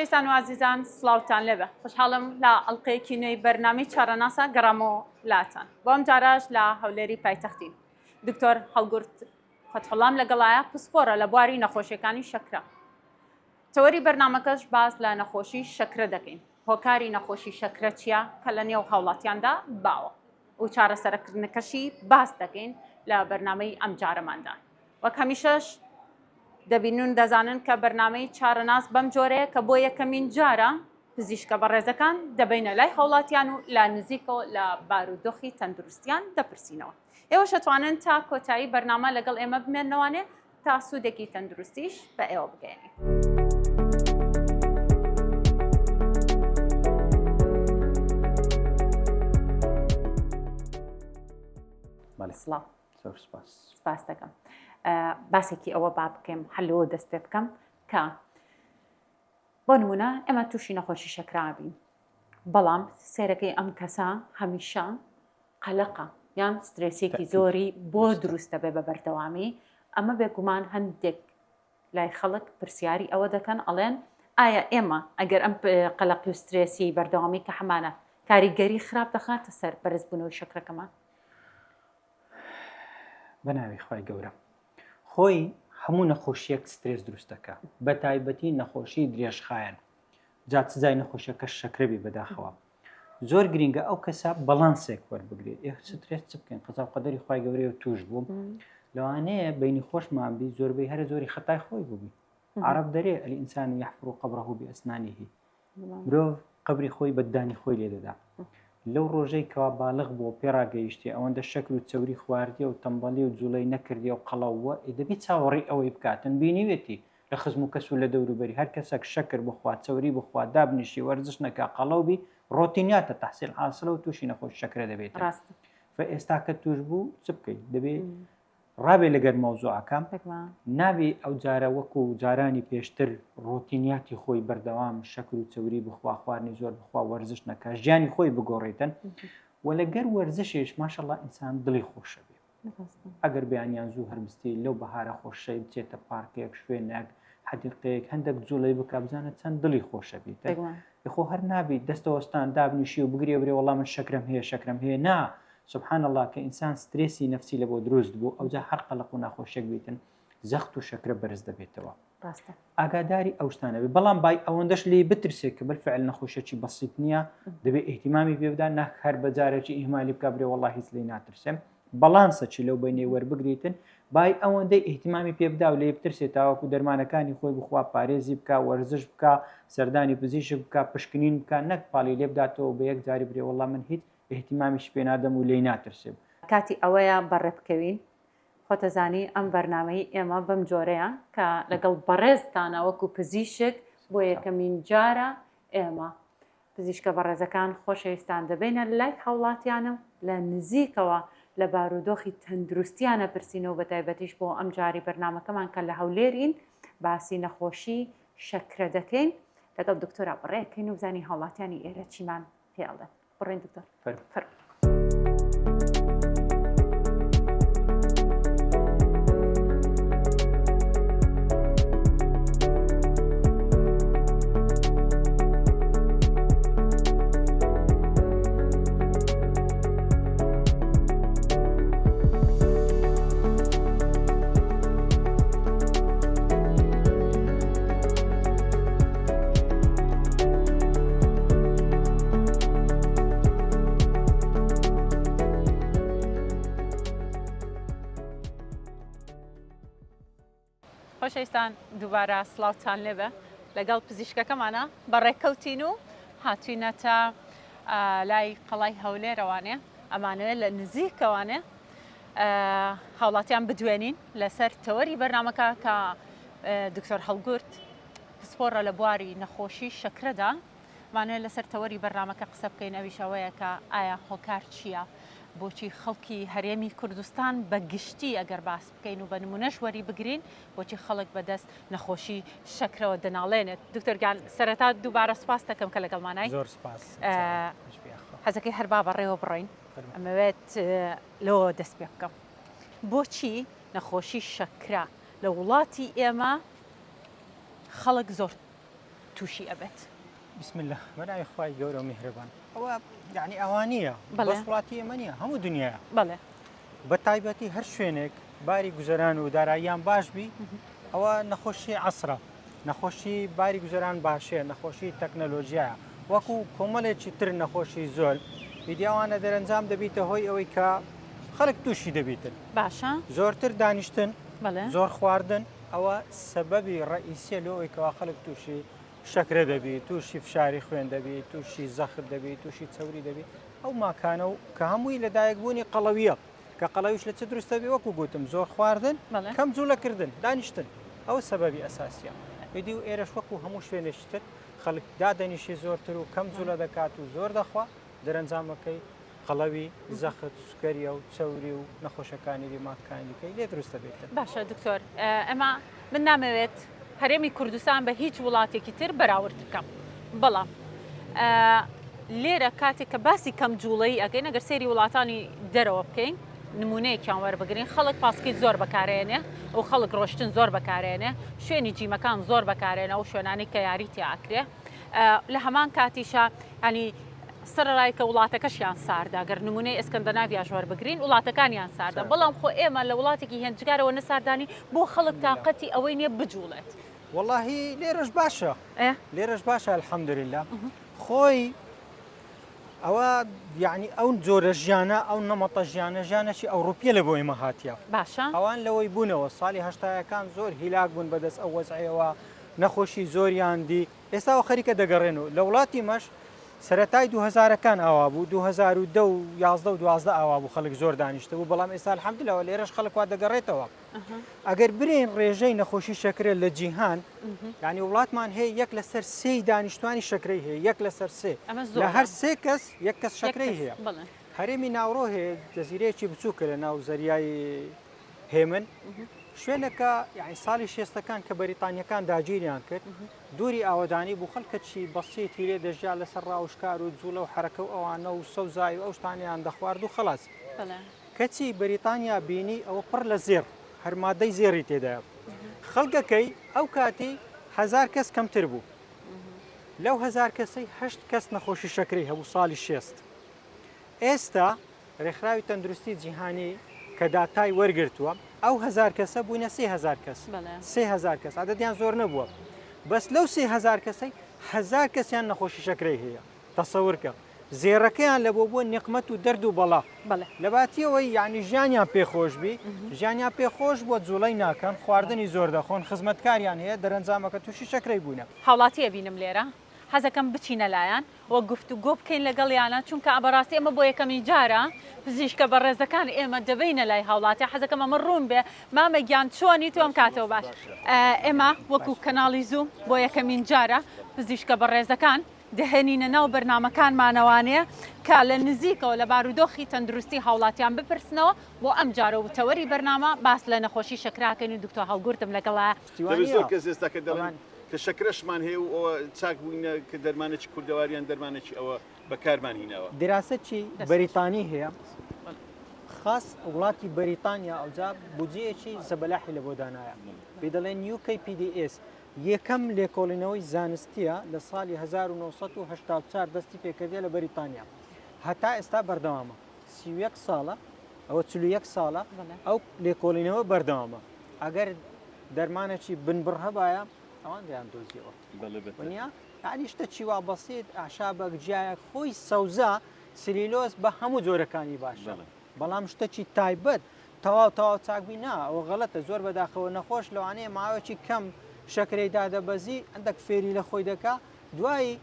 خۆشەویستان و عزیزان سڵاوتان لێبێ خوشحاڵم لە ئەڵلقەیەکی نوێی بەرنامەی چارەناسە گەڕامۆلاتان بۆ ئەم جاراش لە هەولێری پایتەختین دکتۆر هەڵگورت فەتحوڵام لەگەڵایە پسپۆرە لە بواری نەخۆشیەکانی شەکرە تەوەری بەرنامەکەش باس لە نەخۆشی شەکرە دەکەین هۆکاری نەخۆشی شەکرە چییە کە لە نێو هاوڵاتیاندا باوە و چارەسەرکردنەکەشی باس دەکەین لە بەرنامەی ئەم جارەماندا وەک هەمیشەش دەبینون دەزانن کە بەرنامەی چارەناس بەم جۆرەیە کە بۆ یەکەمین جارە پزیشکە بەڕێزەکان دەبینە لای هاوڵاتیان و لا نزیکەوە لە بارودۆخی تەندروستیان دەپرسینەوە ئێوە شەتوانن تا کۆتایی بەرنامە لەگەڵ ئێمە بمێننەوانێ تا سوودێکی تەندروستیش بە ئێوە بگەێنی سپاس دەکەم باسێکی ئەوە با بکەم هەلۆ دەست پێ بکەم کە بۆ نمونە ئێمە تووشی نەخۆشی شەکرابین بەڵام سێرەکەی ئەم کەسە هەمیشە قەلەقە یان سترێسێکی زۆری بۆ دروستە بێ بە بەردەوامی ئەمە بێگومان هەندێک لای خەڵک پرسیاری ئەوە دەکەن ئەڵێن ئایا ئێمە ئەگەر ئەم قەلەقی و سترێسی بەردەوامی کە هەمانە کاریگەری خراپ دەخاتە سەر بەرزبوونەوەی شەکرەکەمان بەناوی خوای گەورە خۆی هەموو نەخۆشیەک سترێس دروستەکە بە تایبەتی نەخۆشی درێژخایەن جا چزای نەخۆشیەکە شەکرەبی بەداخەوە زۆر گرینگە ئەو کەسە بەڵانسێک وەربگرێت سترێس چ بکەین قەزا و قەدەری خوای گەورەی و توش بوو لەوانەیە بینی خۆشمان بی زۆربەی هەرە زۆری خەتای خۆی بووبی عەرەب دەرێ ئەلئینسان یەحفر قەبرەهو بئەسنانیه مرۆڤ قەبری خۆی بەدانی خۆی لێ دەدا لەو ڕۆژەی کەوا باڵغ بۆ پێڕاگەیشتی ئەوەندە شەکر و چەوری خواردیە و تەمبەڵی و جوڵەی نەکردی و قەڵەوە دەبی چاوەڕی ئەوەی بکاتن بینیوێتی لە خزم و کەس و لە دەوروبەری هەر کەسێک شەکر بخوا چەوری بخوا دابنیشی وەرزش نەکا قەڵەوبی ڕۆتینیاتە تەحسیل حاصلە و تووشی نەخۆش شەکرە دەبێت ئێستا کە توش بوو چ بکەیت دەبێت ڕابێ لەگەر مەوزوعەکەم نابێ ئەو جارە وەکو جارانی پێشتر ڕۆتینیاتی خۆی بەردەوام شەکر و چەوری بخوا خواردنی زۆر بخوا وەرزش نەکە ژیانی خۆی بگۆڕێتن و لەگەر وەرزشێش ماشەڵڵا ئینسان دڵی خۆشە بێ ئەگەر بەیانیان زوو هەرمستی لەو بەهارە خۆشەی بچێتە پارکێک شوێنێک حەدیقەیەک هەندێک جوڵەی بکە بزانە چەند دڵی خۆشە بیت خۆ هەر نابێت دەستەوەستان دابنیشی و بگرێ برێ وەڵام من شەکرم هەیە نا سبحان الله کە ئینسان سترێسی نەفسی لە بۆ دروست بوو ئەوجا هەر قەلق و ناخۆشیێک بیتن زەخت و شەکرە بەرز دەبێتەوە ئاگاداری ئەو شتانە بێ بەڵام بای ئەوەندەش لێ بترسێت کە بەرفعل نەخۆشیێکی بەسیط نییە دەبێت ئیهتیمامی پێ بدان ناک هەر بەجارێکی ئیهمالی بکە برێ وەڵڵا هیچ لێی ناترسێم بەڵانسەچی لەو بینەی وەربگریتن بای ئەوەندەی ئیهتیمامی پێ بدا و لێ بترسێت تاوەکو دەرمانەکانی خۆی بخوا پارێزی بکە وەرزش بکە سەردانی پزیشک بکە پشکنین بکە نەک پاڵی لێ بداتەوە بە یەک جاری برێ وەڵڵا من هیچ احتیمامیش پێ نادەم و لێی ناترسێم کاتی ئەوەیە بەڕێبکەوین خۆتەزانی ئەم بەرنامەی ئێمە بەم جۆرەیە کە لەگەڵ بەڕێزتانە وەکو پزیشک بۆ یەکەمین جارە ئێمە پزیشکە بەڕێزەکان خۆشەویستان دەبینە لای هاوڵاتیانە لە نزیکەوە لە بارودۆخی تەندروستیانە پرسینەوە بە تایبەتیش بۆ ئەم جاری بەرنامەکەمان کە لە هەولێرین باسی نەخۆشی شەکرە دەکەین لەگەڵ دکتۆرا بڕێکەین و بزانی هاوڵاتیانی ئێرە چیمان پێڵدەن بڕێن دکتۆر فەرموو خۆشەویستان دووبارە سڵاوتان لێبێ لەگەڵ پزیشکەکەمانە بەڕێکەوتین و هاتوینەتە لای قەڵای هەولێرەوانێ ئەمانەوێت لە نزیکەوانێ هاوڵاتیان بدوێنین لەسەر تەوەری بەرنامەکە کە دکتۆر هەڵگورت پسپۆرە لە بواری نەخۆشی شەکرەدا مانوێت لەسەر تەوەری بەرنامەکە قسە بکەین ئەویش ئەوەیە کە ئایا هۆکار چییە بۆچی خەڵکی هەرێمی کوردستان بە گشتی ئەگەر باس بکەین و بە نمونەش وەری بگرین بۆچی خەڵک بەدەست نەخۆشی شەکرەوە دەناڵێنێت دکتۆر سەرەتا دووبارە سپاس دەکەم کە لەگەڵمانای زۆر سپاس حەزەکەی هەربا بەڕێوە بڕۆین ئەمەوێت لەوە دەست پێ بکەم بۆچی نەخۆشی شەکرا لە وڵاتی ئێمە خەڵک زۆر تووشی ئەبێت. بسم الله بەناوی خوای گەورە و میهرەبان. ئەوە یعنی ئەوانیە بەڵێ. بەس وڵاتی ئەمە نییە هەموو دنیاە بەڵێ بە تایبەتی هەر شوێنێک باری گوزەران و داراییان باش بی ئەوە نەخۆشی عەسرە نەخۆشی باری گوزەران باشێ نەخۆشی تەکنەلۆژیایە وەکو کۆمەڵێکی تر نەخۆشی زۆر ویدیاوانە دەرەنجام دەبیتە هۆی ئەوەی کە خەڵک تووشی دەبیتن باشە زۆرتر دانیشتن بەڵێ زۆر خواردن ئەوە سەبەبی ڕئیسیە لەوەی کەوا خەڵک تووشی شەکرە دەبی تووشی فشاری خوێن دەبی تووشی زەخت دەبی تووشی چەوری دەبی ئەو ماکانە و کە هەمووی لەدایکبوونی قەڵەویە کە قەڵەویش لە چ دروستە بێ وەکو گوتم زۆر خواردن بەڵێ. کەم جوولەکردن دانیشتن ئەوە سەبەبی ئەساسیە ویدی و ئێرەش وەکو هەموو شوێنێشتر خەڵک دادەنیشی زۆرتر و کەم جوولە دەکات و زۆر دەخوا دەرەنجامەکەی قەڵەوی زەخت سوکەریە و چەوری و نەخۆشەکانی دیماکانیکەی لێ دروستە بێتن باشە دکتۆر ئەمە من نامەوێت هەرێمی کوردستان بە هیچ وڵاتێکی تر بەراورد بکەم بەڵام لێرە کاتێک کە باسی کەم جوڵەی ئەگەین ئەگەر سێری وڵاتانی دەرەوە بکەین نمونەیەکیان وەربگرین خەڵک پاسکەی زۆر بەکارێنێ ئەو خەڵک ڕۆشتن زۆر بەکارێنێ شوێنی جیمەکان زۆر بەکارێنە و شوێنانی کە یاریتی ئاکرێ لە هەمان کاتیشە ینی سەرڕای کە وڵاتەکەشیان ساردا گەر نمونەی ئەسکەندەناڤیا وەربگرین وڵاتەکانیان ساردا بەڵام خۆ ئێمە لە وڵاتێکی هێنجگارەوە نەساردانی بۆ خەڵک تااقەتی ئەوەی نییە بجوڵێت واللهی لێرەش باشە لێرەش باشە الحەمدلله خۆی ئەوە یعنی ئەو جۆرە ژیانە ئەو نەمەتە ژیانە ژیانەی ئەوروپیە لە بۆی مەهاتیە باشە ئەوان لەوەی بوونەوە ساڵی هەشتایەکان زۆر هیلاک بوون بەدەست ئەو وەزعەوە نەخۆشی زۆریان دی ئێستاوە خەریکە دەگەڕێن و لە وڵاتی مەش سەرەتای 2000ەکان ئاوا بوو 2010 و 11 و 12 ئاوا بوو خەڵک زۆر دانیشتە بوو بەڵام ئێستا الحەمدلله لێرەش خەڵکوا دەگەڕێتەوە ئەگەر برین ڕێژەی نەخۆشی شەکرە لە جیهان ینی وڵاتمان هەیە یەک لەسەر سێی دانیشتوانی شەکرەی هەیە یەک لەسەر سێ لە هەر سێ کەس یەک کەس شەکرەی هەیە هەرێمی ناوڕۆ هەیە جەزیرەیەکی بچووکە لە ناو زەریای هێمن شوێنەکە یعنی ساڵی شێستەکان کە بەریتانیەکان داگیریان کرد دووری ئاوەدانی بوو خەڵکەچی بەسیتی لێ دەژیا لەسەر ڕاوشکار و جوولە و حرەکە و ئەوانە و سەوزای و ئەو شتانیان دەخوارد و خلاص کەچی بەریتانیا بینی ئەوە پڕ لە زێر هەرمادەی زێری تێدایە خەڵکەکەی ئەو کاتی 1000 کەس کەمتر بوو لەو 1000 کەسەی 8 کەس نەخۆشی شەکرەی هەبوو ساڵی شێست ئێستا ڕێکخراوی تەندروستی جیهانی کە داتای وەرگرتووە ئەو 1000 کەسە بووینە 3000 کەس 3000 کەس عادەتیان زۆر نەبووە بەس لەو 3000 کەسەی 1000 کەسیان نەخۆشی شەکرەی هەیە تەسەورکە زێڕەکەیان لە بۆ نیقمەت و دەرد و بەڵا لەباتیەوەی یعنی ژیانیان پێخۆشبی ژیانیان پێخۆش بۆ جوڵەی ناکەن خواردنی زۆر دەخۆن خزمەتکاریان هەیە دەرەنجامەکە تووشی شەکرەی بوونە هاوڵاتیە بینم لێرە حەزەکەم بچینە لایەن وە گفتوگۆ بکەین لەگەڵیانە چونکە ئەبەڕاستی ئەمە بۆ یەکەمی جارە پزیشکە بەڕێزەکان ئێمە دەبینە لای هاوڵاتی حەزەکەم ئەمە ڕوون بێ مامە گیان چۆنی تۆم کاتەوە باش ئێمە وەکو کەناڵی زوو بۆ یەکەمین جارە پزیشکە بەڕێزەکان دەهێنینە ناو بەرنامەکانمانەوانەیە کە لە نزیکەوە لە بارودۆخی تەندروستی هاوڵاتیان بپرسنەوە بۆ ئەم جارە و تەوەری بەرنامە باس لە نەخۆشی شەکراکەنی دکتۆر هەڵگورتم لەگەڵە کە شەکرەشمان هەیە و ئەوە چاک بووینە کە دەرمانێکی کوردەواریان دەرمانێکی ئەوە بەکارمان هینەوە دراستێکی بەریتانی هەیە خاص وڵاتی بەریتانیا ئەوجا بودجەیەکی زەبەلاحی لە بۆ دانایە پێ دەڵێن UKPDS یەکەم لێکۆڵینەوەی زانستیە لە ساڵی 1984 دەستی پێکردێ لە بەریتانیا هەتا ئێستا بەردەوامە 31 ساڵە ئەوە 41 ساڵە ئەو لێکۆڵینەوە بەردەوامە ئەگەر دەرمانێکی بنبڕ هەبایە ئەوان دەیان دۆزیەوە ونیا یعنی شتە چیوا بەسیت ئاشابەک جیایە خۆی سەوزا سلیلۆز بە هەموو جۆرەکانی باشە بەڵام شتێکی تایبەت تەواو چاکبی نا ئەوە غەڵەتە زۆر بەداخەوە نەخۆش لەوانەیە ماوەیەکی کەم شەکرەی دادەبەزی ئەندەک فێری لە خۆی دەکا دوایی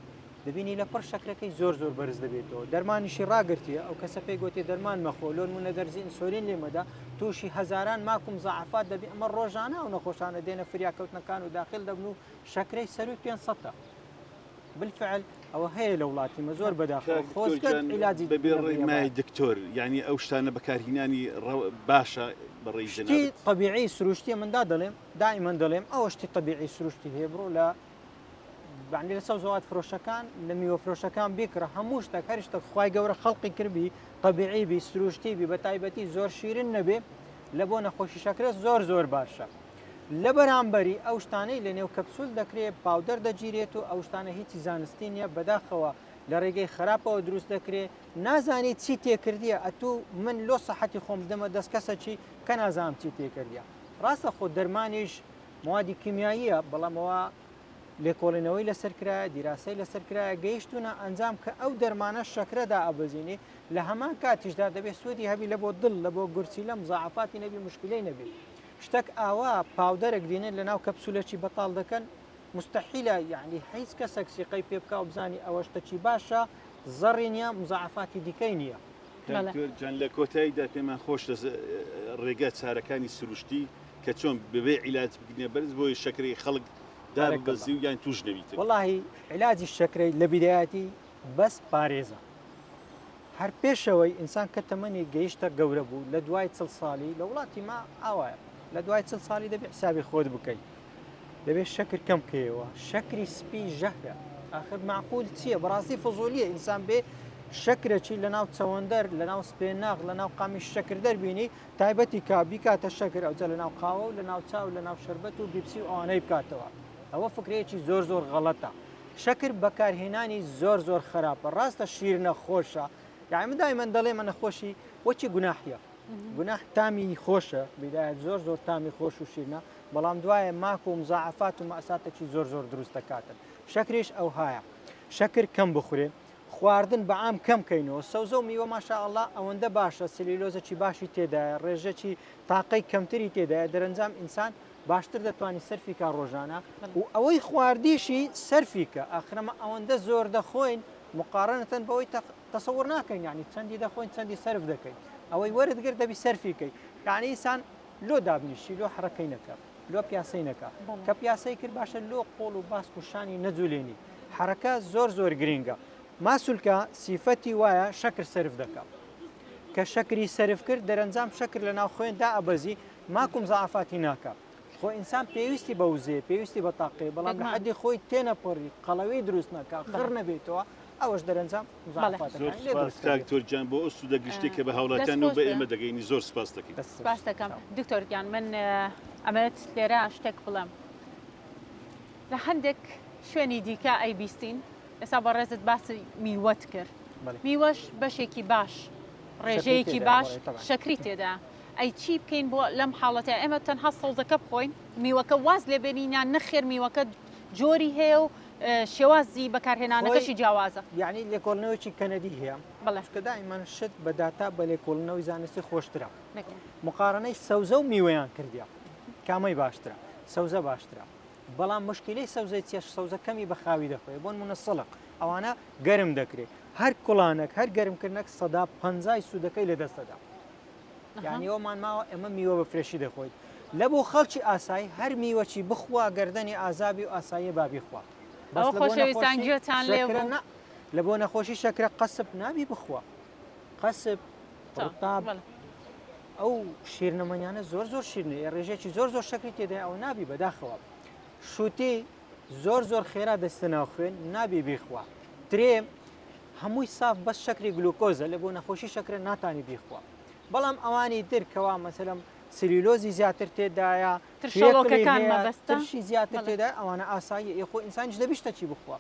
دەبینی لە پڕ شەکرەکەی زۆر بەرز دەبێتەوە دەرمانیشی ڕاگرتیە ئەو کەسە پێی گوتی دەرمان مەخۆ لۆنمونە دەرزی ئینسۆلین لێمەدا تووشی هەزاران ماکم زەعافات دەبێ ئەمە ڕۆژانە و نەخۆشانە دێنە فریاکەوتنەکان و داخل دەبن و شەکرەی سەروی 500 بالفعل ئەوە هەیە لە وڵاتیمە زۆر بەداخەوە خۆزگەر عیلاجی بەبێ دکتۆر یعنی ئەو شتانە بەکارهینانی باشە بەڕێی شتی طبیعی سروشتی مندا دەڵێم دائیمەن دەڵێم ئەوە شتی طبیعی سروشتی هەیە بڕۆ لە بەعنی لە سەوزەوات فرۆشەکان لە میوە فرۆشەکان بیکڕە هەموو شتێک هەر شتێک خوای گەورە خەڵقی کردبی طبیعی بی سروشتی بی بە تایبەتی زۆر شیرین نەبێ لە بۆ نەخۆشی شەکرە زۆر باشە لە بەرامبەری ئەو شتانەی لە نێو کەپسول دەکرێت پاودەر دەگیرێت و ئەو شتانە هیچی زانستی نیە بەداخەوە لە ڕێگەی خراپەوە دروست دەکرێت نازانێت چی تێکردیە ئەتوو من لۆ سەحەتی خۆم دەمە دەست کەسە چی کە نازانم چی تێکردیە ڕاستە خۆ دەرمانیش موادی کیمیاییە بەڵامەوە لێکۆڵینەوەی لەسەرکرایە دیراسی لەسەرکرایە گەیشتونە ئەنجام کە ئەو دەرمانە شەکرەدا ئەبەزینی لە هەمان کاتیشدا دەبێت سوودی هەبی لە بۆ دڵ لە بۆ گورچی لە مزاعفاتی نەبی مشکلەی نەبێت شتێک ئاوا پاودەرێک دێنێت لە ناو کەپسولەکی بەتاڵ دەکەن مستحیلە یعنی هیچ کەسێک سیقەی پێ بکە و بزانی ئەوە شتێکی باشە زەڕی نییە مزاعفاتی دیکەی نییە جان لە کۆتاییدا پێمان خۆش ڕێگە چارەکانی سروشتی کە چۆن ببێ عیلاج بگنێ بەرز بۆی شەکری خەڵک دابەزی و یان توش نەبیت وڵی علاجی شەکرەی لە بیدایەتی بەس پارێزە هەر پێشەوەی ئینسان کە تەمەنی گەیشتە گەورە بوو لە دوای 40 ساڵی لە وڵاتی ما ئاوایە لە دوای 40 ساڵی دەبێت حسابی خۆت بکەیت دەبێت شەکر کەم بکەیەوە شەکری سپی ژەهرە آخر معقول چییە بەڕاستی فزولیە ئینسان بێ شەکرەی لە ناو چەوەندەر لە ناو سپێناغ لە ناو قامی شەکر دەربینی تایبەتی کابی کاتە شەکر ئەوجە لە ناو قاوە و لە ناو چاو لە ناو شربەت و بیپسی و ئەوانەی بکاتەوە ئەوە فکرەیەکی زۆر زۆر غەڵەتە شەکر بەکارهێنانی زۆر زۆر خراپە ڕاستە شیر نەخۆشە یعنی دایمەن دەڵێ مە نەخۆشی وەچی گوناحیە گوناح تامی خۆشە بدایەت زۆر زۆر تامی خۆش و شیرنە بەڵام دوایە ماک و مزاعفات و مەساتێکی زۆر زۆر دروست دەکاتن شەکریش ئەو هایە شەکر کەم بخورێ خواردن بەعام کەم کەینەوە سەوزە و میوە ماشاءالله ئەوەندە باشە سلیلۆزەکی باشی تێدایە ڕێژەکی تاقەی کەمتری تێدایە دەرەنجام ئینسان باشتر دەتوانانی سەرفی کا ڕۆژانە و ئەوەی خواردیشی سەرفیکە ئاخرەمە ئەوەندە زۆر دەخۆین مقارنەتەن بەوەی تەسەور ناکەین یعنی چەندی دەخۆین چەندی سەرف دەکەین ئەوەی وەرتگر دەبی سەرفیکەی یعنی ئینسان لۆ دابنیشی لۆ حرەکەی نەکە لۆ پیاسەی نەکە کە پیاسەی کرد باشە لۆ قۆڵ و باسک و شانی نەجوولێنی حرەکە زۆر زۆر گرینگە ماسولکە سیفەتی وایە شەکر سرف دەکات کە شەکری سرف کرد دەرەنجام شەکر لە ناو خۆیاندا ئەبەزی ماکم زعفاتی ناکات خۆ ئینسان پێویستی بە وزێ پێویستی بە تاقی بەڵام لە حەدی خۆی تێنەپەڕی قەڵەوەی دروست ناکە خڕ نەبێتەوە ئەوەش دەرەنجام تۆرجان بۆ ئەو سوودە گشتی کە بە هاوڵاتیان و بە ئێمە دەگەینی زۆر سپاس دەکەین سپاس دەکەم دکتۆرگیان من ئەمەت لێرە شتێک بڵێم لە هەندێک شوێنی دیکە ئەی بیستین ئێستا بەڕێزت باسی میوەت کرد میوەش بەشێکی باش ڕێژەیەکی باش شەکری تێدا ئەی چی بکەین بۆ لەم حاڵەتە ئێمە تەنها سەوزەکە بخۆین میوەکە واز لێ بێنینیان نەخێر میوەکە جۆری هەیە و شێوازی بەکارهێنانەکەشی جیاوازە یعنی لێکۆڵنەوەی کەنەدی هەیە بەڵاشکە دائیمان شت بە داتا بە لێکۆڵنەوەی زانستی خۆشترە مقارنەی سەوزە و میوەیان کردیا کامەی باشترە سەوزە باشترە بەڵام مشکلەی سەوزەی چێش سەوزەکەمی بە خاوی دەخۆی بۆن منە سەڵق ئەوانە گەرم دەکرێت هەر کوڵانێک هەر گەرمکردنەك 150 سوودەکەی لە دەستەدا یعنی ئەومان ماوە ئەمە میوە بە فرێشی دەخۆیت لە بۆ خەڵکی ئاسایی هەر میوەچی بخوا گردنی ئازابی و ئاسایی بابی خوا ئەو خۆشەویستان گوێتان لێ لە بۆ نەخۆشی شەکرە قەسب نابی بخوا قەسب ڕتاب ئەو شیرنەمەنیانە زۆر زۆر شیرنێ ڕێژێکی زۆر زۆر شەکری تێدا ئەو نابی بەداخەوە شووتی زۆر زۆر خێرا دەستە ناو خوێن نابی بیخوا درێم هەمووی ساف بەس شەکری گلوکۆزە لە بۆ نەخۆشی شەکرە ناتانی بیخوا بەڵام ئەوانی درکەوا مەسەلەم سلیلۆزی زیاتر تێدایە ترشەڵۆکەکان مەبەستە ترشی زیاتر تێدا ئەوانە ئاسایی یخۆ ئینسانیش دەبیشتە چی بخوا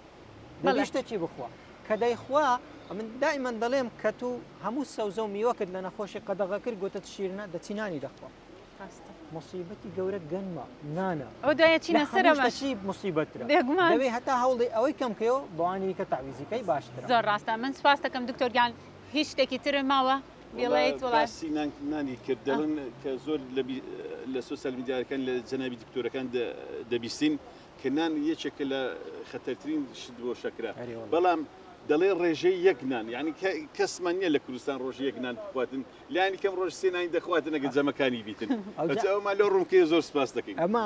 دەبیشتە چی بخوا کە دەیخوا من دائیمەن دەڵێم کە تو هەموو سەوزە و میوەکرد لە نەخۆشی قەدەغە کرد گوتت شیرنە دەچینانی دەخوا مصیبەتی گەورە گەنمە نانە ئەو دایەچینە سەرەمەشی مصیبەترە دەبێ هەتا هەوڵی ئەوەی کەمکەوە بەوانی کە تعویزیکەی باشترە زۆر ڕاستە من سپاس دەکەم دکتۆرگیان هیچ شتێکی ترم ماوە بڵێیت وڵاتی نانی کرد دەڵن کە زۆر لە سوسیال میدیاکان لە جەنابی دکتۆرەکان دەبیستین کە نان یەکێکە لە خەتەرترین شت بۆ شەکرە بەڵام دەڵێ ڕێژەی یەک نان یعنی کەسمان نییە لە کوردستان ڕۆژ یەک نان بخواتن لایانی کەم ڕۆژ سێ نانی دەخواتن ئەگە جەمەکانی بیتن ئەومان لەو ڕوومکەی زۆر سپاس دەکەین ئەمە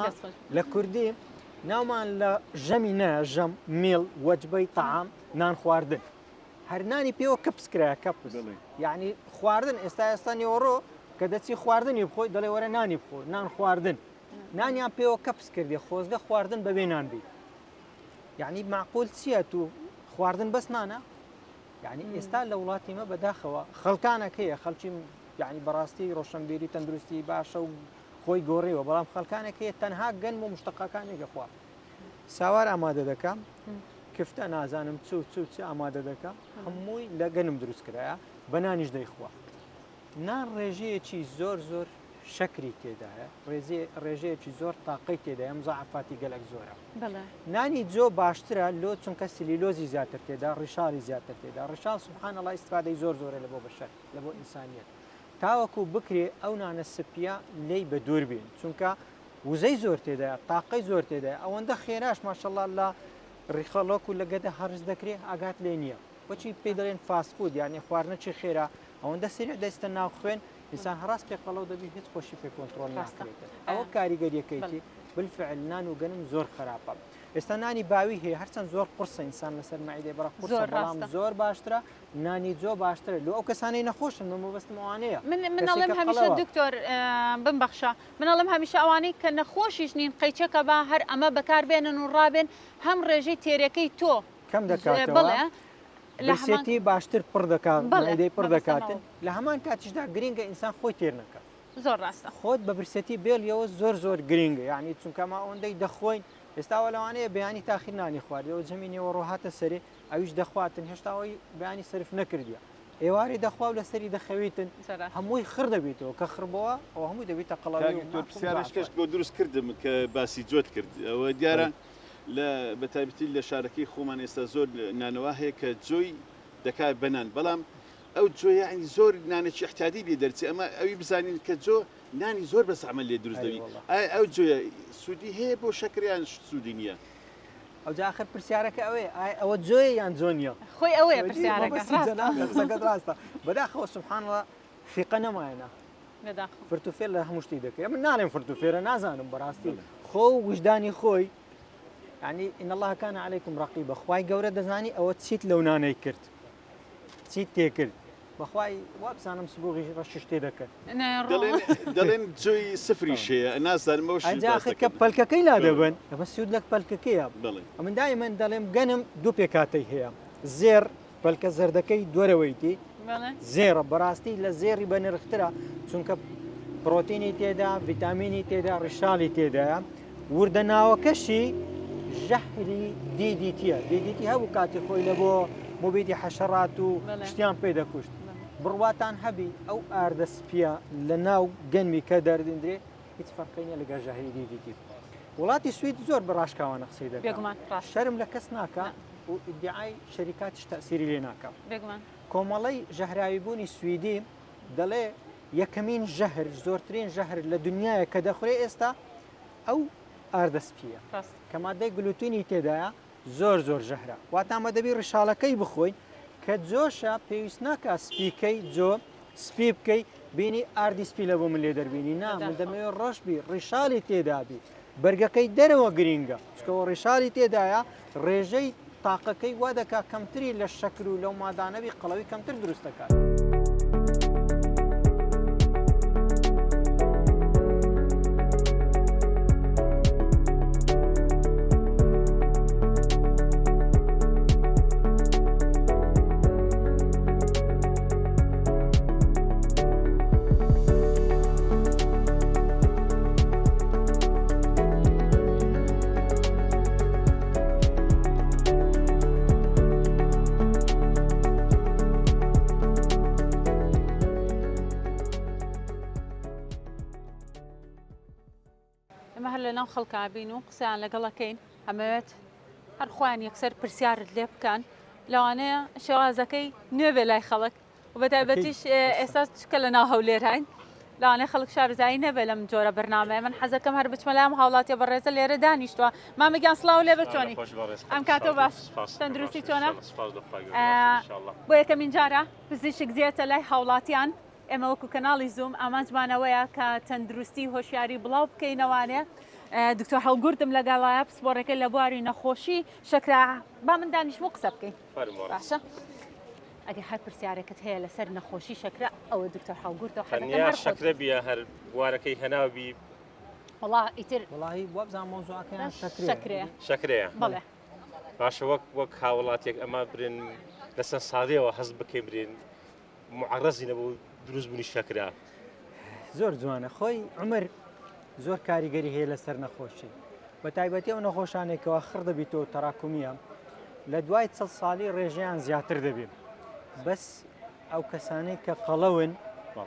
لە کوردی ناومان لە ژەمی نایە ژەم میڵ وەجبەی تەعام نان خواردن هەر نانی پێوە کەپس کرایە کەپس یعنی خواردن ئێستا نیوەڕۆ کە دەچی خواردنی بخۆی دەڵێ وەرە نانی بخۆ نان خواردن نانیان پێوە کەپس کردی خۆزگە خواردن بەبێ نان بی یعنی معقول چییە تو خواردن بەس نانە یعنی ئێستا لە وڵاتی مە بەداخەوە خەڵکانەکەیە خەڵکی یعنی بەڕاستی ڕۆشنبیری تەندروستی باشە و خۆی گۆڕیەوە بەڵام خەڵکانێک هەیە تەنها گەنم و مشتەقەکانێکە خوا ساوار ئامادە دەکەم کفتە نازانم چ ئامادە دەکە هەمووی لە گەنم دروست کرایە بە نانیش دەیخوا نان ڕێژەیەکی زۆر زۆر شەکری تێدایە ڕێژەیەکی زۆر تاقی تێدایە مزعفاتی گەلک زۆرە نانی جۆ باشترە لۆ چونکە سیلیلۆزی زیاتر تێدا ڕیشاڵی زیاتر تێدا ڕیشاڵ سبحانەڵڵا ئیستفادەی زۆر زۆرە لە بۆ بەشەر لە بۆ ئینسانیەت تاوەکو بکرێ ئەو نانە سپیا لی بە دوور بین چونکە وزەی زۆر تێدایە تاقەی زۆر تێدایە ئەوەندە خێراش ماشەڵڵا لە ڕیخەڵۆک و لە گەدە هەرز دەکرێت ئاگات لێ نییە بۆچی پێی دەڵێن فاسفود یعنی خواردنەکی خێرا ئەوەندە سریع دەستە ناو خوێن ئینسان هەڕاست پێقەڵەو دەبی هیچ خۆشی پێ کۆنتترۆل ناکرێت ئەوە کاریگەریەکەیتی بالفعل نان و گەنم زۆر خراپە ئێستا نانی باوی هەیە هەرچەند زۆر قورسە ئینسان لەسەر مەعیدەی بەڕە قورسە بەڵام زۆر باشترە نانی جۆ باشترە لۆ ئەو کەسانەی نەخۆشن مەبەستم ئەوانەیە منەڵێم هەمیشە دکتۆر بمبەخشە منەڵم هەمیشە ئەوانەی کە نەخۆشیش نین قەیچەکە بە هەر ئەمە بەکاربێنن و ڕابێن هەم ڕێژەی تێرەکەی تۆ کەم دەکاتەوە لەسێتی باشتر پڕ دەکات بەڵێدەی پڕ دەکاتن لە هەمان کاتیشدا گرینگە ئینسان خۆی تێر نەکات زۆر ڕاستە خۆت بە برسەتی بێڵیەوە زۆر زۆر گرینگە یعنی چونکەما ئەوەندەی دەخۆین ئێستاوە لەوانەیە بەیانی تاخیر نانی خواردەوە جەمینەوە ڕۆهاتە سەرێ ئەویش دەخواتن هێشتاەوەی بەیانی سرف نەکردیە ئێواری دەخوا و لەسەری دەخەویتن هەمووی خڕ دەبێتەوە کە خڕبەوە ئەو هەمووی دەبێتە قەڵاوی پرسیارشکەش بۆ دروست کردم کە باسی جۆت کرد ئەوە دیارە لە بەتایبەتی لە شارەکەی خۆمان ئێستا زۆر نانەوە هەیە کە جۆی دەکات بەنان بەڵام ئەو جۆیانی زۆر نانێکی احتیادی لێ دەرچێت ئەمە ئەوی بزانین کە جۆ نانی زۆر بەس عمل لێ دروست دەبی ئەو جۆیە سوودی هەیە بۆ شەکریان سوودی نییە ئەو جاخر پرسیارەکە ئەوەیە ئەوە جۆیە یان جۆ نییە خۆی ئەوەیە پرسیارەکە ڕاستە بەداخەوە سوبحانەڵڵا فیقە نەمایەنە فرتوفێر لە هەموو شتی دەکەی من ناڵێم فرتوفێرە نازانم بەڕاستی خۆ وجدانی خۆی يعني إن الله كان عليكم رقيبا خواي جورة دزاني أو تسيت لو ناني كرت تسيت تيكل بخواي وابسانم سبوغي رششتي ذكر دلين جوي سفري شيء الناس الموش أجا أخي كبالككي لا دبن بس يود لك بالككي من دائما دلين جنم دو بيكاتي هي زير بالك زردكي دورويتي زير براستي لزير يبان اخترا چونك بروتيني تيدا فيتاميني تيدا رشالي تيدا وردنا وكشي جهري DDT هەبوو کاتی خۆی لە بۆ مبیدی حەشەڕات و شتیان پێ دەکوشت بڕواتان هەبی ئەو ئاردە سپیە لە ناو گەنمی کە دەردێنرێ هیچ فەرقینە لەگە ژەهری DDT وڵاتی سوید زۆر بەڕاشکاوانە قسەی دەکات شەرم لە کەس ناکە و ئیدعای شەریکاتیش تەسیری لێ ناکە کۆمەڵی ژەهراویبوونی سویدی دەڵێ یەکەمین ژەهر زۆرترین ژەهر لە دنیاە کە دەخورێ ئێستا ئەو ئاردەسپیە کە مادەی گلوتینی تێدایە زۆر زۆر ژەهرە واتامە دەبی ڕشاڵەکەی بخۆین کە جۆشە پێویست ناکە سپیکەی جۆ سپی بکەی بینی ئاردی سپی لە بۆ من لێ دەربینی نامن دەمەوێت ڕۆژبی ڕیشاڵی تێدابی بەرگەکەی دەرەوە گرینگە چکەوە ڕیشاڵی تێدایە ڕێژەی تاقەکەی وا دەکا کەمتری لە شەکر و لەو مادانەوی قەڵەوی کەمتر دروست دەکات. ناو خەڵکا بین و قسەیان لەگەڵەکەین ئەمەوێت هەر خۆیان یەکسەر پرسیارت لێ بکەن لەوانەیە شێوازەکەی نوێ بێ لای خەڵک و بەتایبەتیش ئێستا چکە لە ناو هەولێرین لەوانەیە خەڵک شارزایی نەبێ لەم جۆرە بەرنامەیە من حەزەکەم هەر بچمە لام هاوڵاتیە بەڕێزە لێرە دانیشتووە مامەگیان سڵاو لێ بچۆنی ئەم کاتۆ باش تەندروستی چۆنە بۆ یەکەمین جارە پزیشک زیێتە لای هاوڵاتیان ئێمە وەکو کەناڵی زوم ئامانجمانەوەیە کە تەندروستی هۆشیاری بڵاو بکەینەوانێ دکتۆر هەڵگورتم لەگەڵایە پسپۆڕەکەی لە بواری نەخۆشی شەکرا با من دانیشتمە قسە بکەین باشە ئەگە هەر پرسیارێکت هەیە لەسەر نەخۆشی شەکرا ئەوە دکتۆر هەڵگورتەوە شەکرە بیە هەر بوارەکەی هەناوی وڵا ئیتر وڵی وابزان مۆزوعەکەیان شەکرەیە بەڵێ باشە وەک هاوڵاتێک ئەمە برن لەسەر سادەیەوە هەست بکەین برین معڕەزی نەبوو دروست بوونی شەکرا زۆر جوانە خۆی عمر زۆر کاریگەری هەیە لەسەر نەخۆشی بە تایبەتی ئەو نەخۆشانێکەوە خڕ دەبیتەوە تەراکمیە لە دوای 40 ساڵی ڕێژەیان زیاتر دەبێت بەس ئەو کەسانەی کە قەڵەون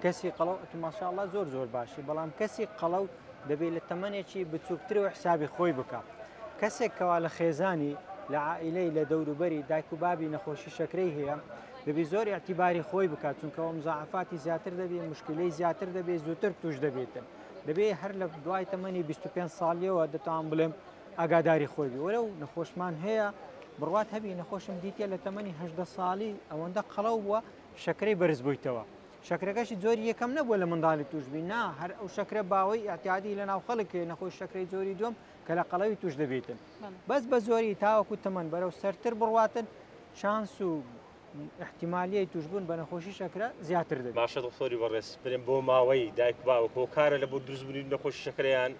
کەسی قەڵەو ماشاءالله زۆر باشی بەڵام کەسی قەڵەو دەبێت لە تەمەنێکی بچووکتر و حسابی خۆی بکات کەسێک کەوا لە خێزانی لە عائیلەی لە دەوروبەری دایک و بابی نەخۆشی شەکرەی هەیە دەبێت زۆر اعتیباری خۆی بکات چونکەەوە مزاعفاتی زیاتر دەبێت مشکلەی زیاتر دەبێت زووتر توش دەبێتن دەبێت هەر لە دوای تەمەنی 25 ساڵیەوە دەتوان بڵێم ئاگاداری خۆی بی وەرە و نەخۆشمان هەیە بڕوات هەبی نەخۆشم دیتە لە تەمەنی 18 ساڵی ئەوەندە قەڵەو بووە شەکرەی بەرز بوویتەوە شەکرەکەشی زۆری یەکەم نەبووە لە منداڵی توشبی نا هەر ئەو شەکرە باوەی احتیادی لە ناو خەڵکێ نەخۆش شەکرەی زۆری دوم کە لە قەڵەوی توش دەبێتن بەس بە زۆری تاوەکو تەمەن بەرەو سەرتر بڕواتن شانس و احتیمالیە توشبوون بە نەخۆشی شەکرە زیاتر دەبێت باشە دکتۆری بەڕێز برێن بۆ ماوەی دایک باوک هۆکارە لە بۆ دروستبوونی نەخۆشی شەکرەیان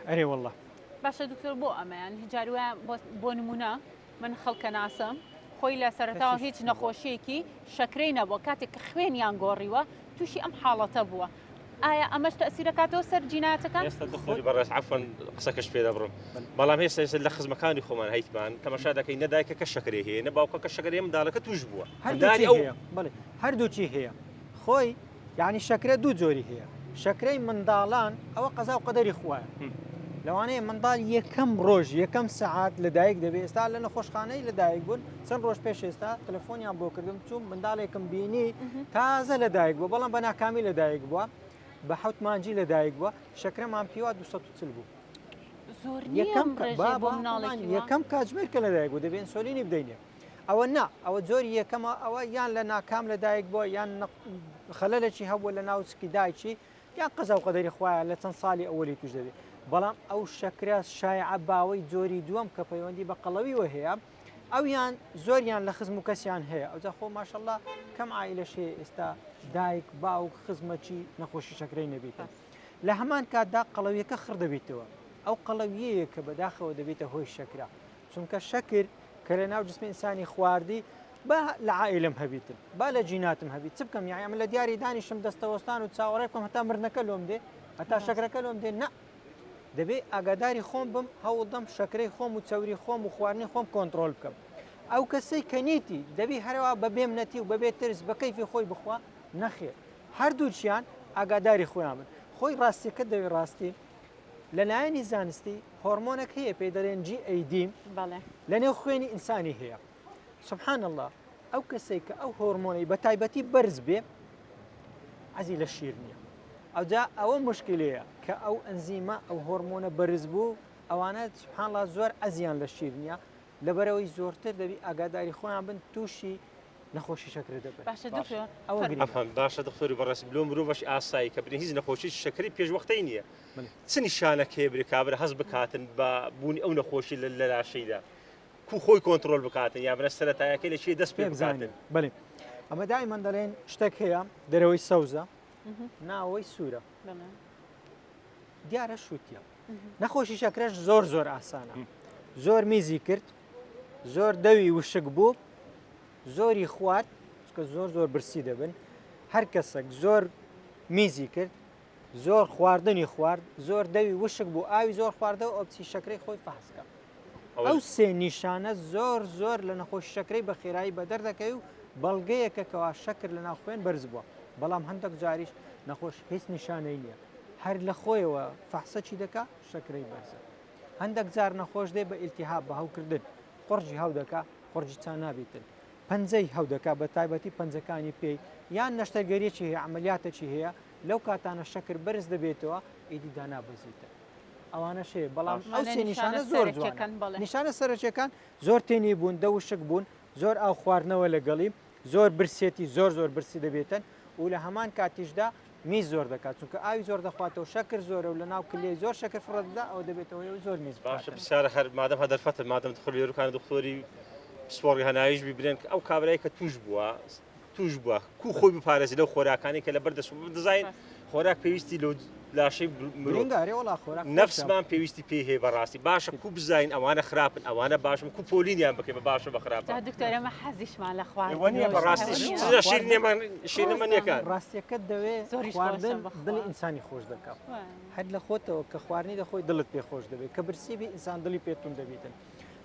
ئەرێ وەڵڵا باشە دکتۆر بۆ ئەمەیان هیجاروە بۆ نمونە من خەڵکە ناسم خۆی لە سەرەتاوە هیچ نەخۆشیەکی شەکرەی نەبووە کاتێک کە خوێنیان گۆڕیوە تووشی ئەم حاڵەتە بووە ئایا ئەمەش تەسیرەکاتەوە سەر جینایەتەکان؟ ئێستا دکتۆری بەڕێز عەفوەن قسەکەش پێ دەبڕم بەڵام هێستا لە خزمەکانی خۆمان هەیتمان تەماشا دەکەین نە دایکەکە شەکرێ هەیە نە باوکەکە شەکرێ منداڵەکە توش بووە هەردووچی هەیە خۆی یعنی شەکرە دوو جۆری هەیە شەکرەی منداڵان ئەوە قەزا و قەدەری خوایە لەوانەیە منداڵ یەکەم ڕۆژ یەکەم سەعات لەدایک دەبێت ئێستا لە نەخۆشخانەی لەدایک بوون چەند ڕۆژ پێش ئێستا تەلەفۆنیان بۆ کردم چوون منداڵێکم بینی تازە لەدایک بووە بەڵام بە ناکامی لەدایک بووە بە حوت مانجی لەدایک بووە شەکرەمان پیوە 240 بوو یەکەم کاتژمێر کە لەدایک بوو دەبێت ئینسۆلینی بدەینێ ئەوە نا ئەوە جۆری یەکەمە ئەوە یان لە ناکام لەدایک بووە یان خەلەلێکی هەبووە لە ناوچکی دایکی یان قەزا و قەدەری خوایە لە چەند ساڵی ئەوەلی توش دەبێت بەڵام ئەو شەکرە شایع باوەی جۆری دووەم کە پەیوەندی بە قەڵەویەوە هەیە ئەویان زۆریان لە خزم و کەسیان هەیە ئەوجا خۆ ماشەڵڵا کەم عائیلەش هەیە ئێستا دایک باوک خزمەتی نەخۆشی شەکرەی نەبیتە لە هەمان کاتدا قەڵەویەکە خڕ دەبێتەوە ئەو قەڵەویەیە کە بەداخەوە دەبێتە هۆی شەکرا چونکە شەکر کە لە ناو جسمی ئینسانی خواردی با لە عائیلەم هەبیتن با لە جیناتم هەبیت چ بکەم یعنی ئەمە لە دیاری دانیشم دەستەوەستان و چاوەڕێ بکەم هەتا مردنەکە لۆم دێ هەتا شەکرەکە لۆم دێ نە دەبێت ئاگاداری خۆم بم هەوڵدەم شەکرەی خۆم و چاوری خۆم و خواردنی خۆم کۆنتترۆل بکەم ئەو کەسەی کەنیتی دەبی هەرەوە بە بێمنەتی و بەبێت ترس بە کەیفی خۆی بخوا نەخێر هەردووچیان ئاگاداری خۆیان بن خۆی ڕاستیەکە دەوێت ڕاستی لەلایەنی زانستی هۆرمۆنێک هەیە پێی دەڵێن GAD لە نێو خوێنی ئینسانی هەیە سبحان الله ئەو کەسێک کە ئەو هۆرمۆنەی بە تایبەتی بەرز بێ عەزی لە شیر نییە ئەوجا ئەوە مشکلەیە کە ئەو ئەنزیمە ئەو هۆرمۆنە بەرز بوو ئەوانە سبحان الله زۆر ئەزیان لە شیر نییە لەبەرەوەی زۆرتر دەبی ئاگاداری خۆیان بن تووشی نەخۆشی شەکرە دەبێت باشە دکتۆری بەڕێز بلۆ مرۆڤەش ئاسایی کە بنی هیچ نەخۆشی شەکری پێشوەختەی نییە چ نیشانەک هەیە برێ کابرا هەست بکاتن بە بوونی ئەو نەخۆشی لە لاشەیدا کو خۆی کۆنتترۆل بکاتن یا بنە سەرەتایەکەی لە چی دەست پێ بزانن بڵێ ئەمە دایمان دەڵێن شتێک هەیە دەرەوەی سەوزە ناوەی سوورە دیارە شووتە نەخۆشی شەکرەش زۆر ئاسانە زۆر میزی کرد زۆر دەوی وشک بوو زۆری خوارد کە زۆر برسی دەبن هەر کەسێک زۆر میزی کرد زۆر خواردنی خوارد زۆر دەوی وشک بوو ئاوی زۆر خواردەوە ئۆپسی شەکرەی خۆی فاسکە ئەو سێ نیشانە زۆر لە نەخۆشی شەکرەی بە خێرایی بە دەردەکەی و بەڵگەیەکە کەوا شەکر لە ناو خوێن بەرز بووە بەڵام هەندێک جاریش نەخۆش هیچ نیشانەی نییە هەر لە خۆیەوە فەحسە چی دەکا شەکرەی بەرزە هەندێک جار نەخۆش دێ بە ئیلتیهاب بە هەوکردن قورجی هەو دەکا قورجی چا نابێتن پەنجەی هەو دەکا بە تایبەتی پەنجەکانی پێی یان نەشتەرگەریەکی هەیە عملیاتێکی هەیە لەو کاتانە شەکر بەرز دەبێتەوە ئیدی دانابەزیتە ئەوانە شێ بەڵام ئەو سێ نیشانە زۆر جوانە نیشانە سەرچیەکان زۆر تێنی بوون دەوشک بوون زۆر ئاو خواردنەوە لەگەڵی زۆر برسێتی زۆر برسی دەبێتن و لە هەمان کاتیشدا میز زۆر دەکات چونکە ئاوی زۆر دەخواتەوە شەکر زۆرە و لە ناو کلێ زۆر شەکر فڕەتدا ئەو دەبێتەوە زۆر میز باشە بسیارە هەر مادەم هەدەرفەتە مادەم دخۆر لێرەکان دکتۆری سپۆڕی هەنایش بیبرێن ئەو کابرایی کە توش بووە توش بووە کو خۆی بپارێزی لەو خۆراکانی کە لە بەردەست دەزین خۆراک پێویستی لەو لاشەی نەفسمان پێویستی پێ هەیە بەڕاستی باشە کو بزین ئەوانە خراپن ئەوانە باشم کو پۆلینیان بکەین بە باشە بە خراپە دکتۆرەمە حەزیشمان لە خواردن بەڕاستی شیرنەمەنیەکان ڕاستیەکەت دەوێت خواردن دڵی ئینسانی خۆش دەکات هەر لە خۆتەوە کە خواردنی دەخۆی دڵت پێ خۆش دەبێت کە برسیبی ئینسان دڵی پێتون دەبیتن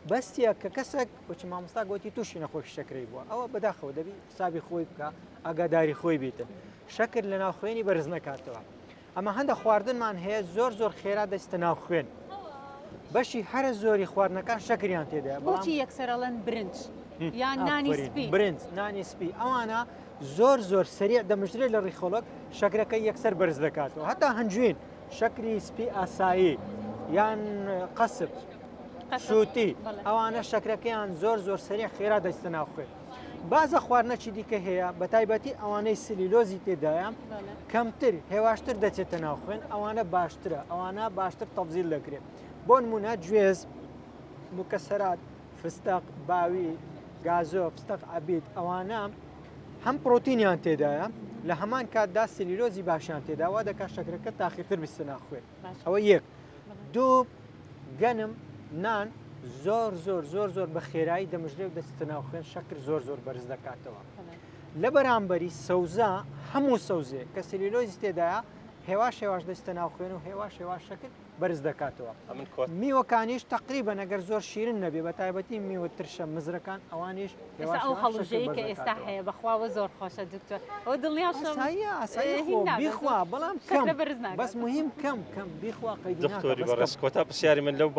بەستە کە کەسێک بۆچی مامۆستا گوتی تووشی نەخۆشی شەکرەی بووە ئەوە بەداخەوە دەبی حسابی خۆی بکە ئاگاداری خۆی بیتن شەکر لە ناو خوێنی بەرز نکاتەوە ئەمە هەندە خواردنمان هەیە زۆر خێرا دەستە ناو خوێن بەشی هەرە زۆری خواردنەکان شەکریان تێدایە بۆچی یەکسەرەڵەن برنج یان نانی سپی برنج نانی سپی ئەوانە زۆر سریع دەمژرێت لە ڕیخۆڵک شەکرەکەی یەکسەر بەرز دەکاتەوە هەتا هەنجوین شەکری سپی ئاسایی یان قەسب سووتی ئەوانە شەکرەکەیان زۆر سریع خێرا دەستە ناو خوێن بازە خواردنەکی دیکە هەیە بە تایبەتی ئەوانەی سلیلۆزی تێدایە کەمتر هێواشتر دەچێتە ناو خوێن ئەوانە باشترە ئەوانە باشتر تەفزیل دەکرێت بۆ نمونە گوێز مکەسەرات فستق باوی گازۆ فستق عەبید ئەوانە هەم پرۆتینیان تێدایە لە هەمان کاتدا سلیلۆزی باشیان تێدا وا دەکات شەکرەکە تاخیرتر بیستە ناو خوێن ئەوە یەک دوو گەنم نان زۆر بە خێرایی دەمژرێ و دەستە ناو خوێن شەکر زۆر بەرز دەکاتەوە لە بەرامبەری سەوزا هەموو سەوزێ کە سلیلۆزی تێدایە هێواش دەستە ناو خوێن و هێواش شەکر بەرز دەکاتەوە میوەکانیش تقریبا ئەگەر زۆر شیرن نەبێ بە تایبەتی میوە ترشە مزرەکان ئەوانیش ئەو هەڵوژەیە کە ئێستا هەیە بەخواوە زۆر خۆشە دکتۆر ئەو دڵنیاشە بیخوا بەڵام کەم بەس مهم کەم بیخوا دکتۆری بەڕێز کۆتا پرسیاری من لەو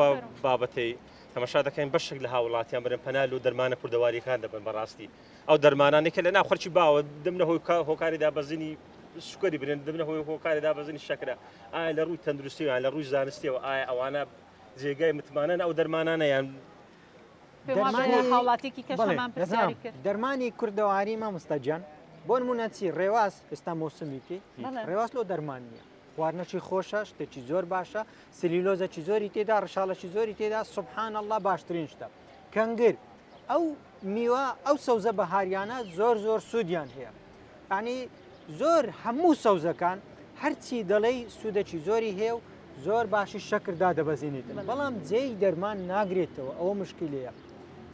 بابەتەی تەماشا دەکەین بەشێک لە هاوڵاتیان بەرەن پەنال و دەرمانە کوردەواریەکان دەبن بەڕاستی ئەو دەرمانانێکە لە ناو خەرکی باوە دەمنە هۆی هۆکاری دابەزینی سوکەری برێن دەبنە هۆی هۆکاری دابەزینی شەکرە ئایا لە ڕووی تەندروستییان لە ڕووی زانستیەوە ئایا ئەوانە جێگای متمانەن ئەو دەرمانانە یان هاوڵاتێکی کەشمان پرسیاری کرد دەرمانی کوردەواری مامۆستاجان بۆ نمونە چی ڕێواز ئێستا مۆسمیکی ڕێواز لۆ دەرمان نییە خواردنەکی خۆشە شتێکی زۆر باشە سلیلۆزەکی زۆری تێدا ڕشاڵەکی زۆری تێدا سوبحان الله باشترین شتە کەنگر ئەو میوە ئەو سەوزە بەهاریانە زۆر سوودیان هەیە یعنی زۆر هەموو سەوزەکان هەرچی دەڵێی سوودێکی زۆری هەیە و زۆر باشی شەکردا دەبەزینێتن بەڵام جێی دەرمان ناگرێتەوە ئەوە مشکلەیە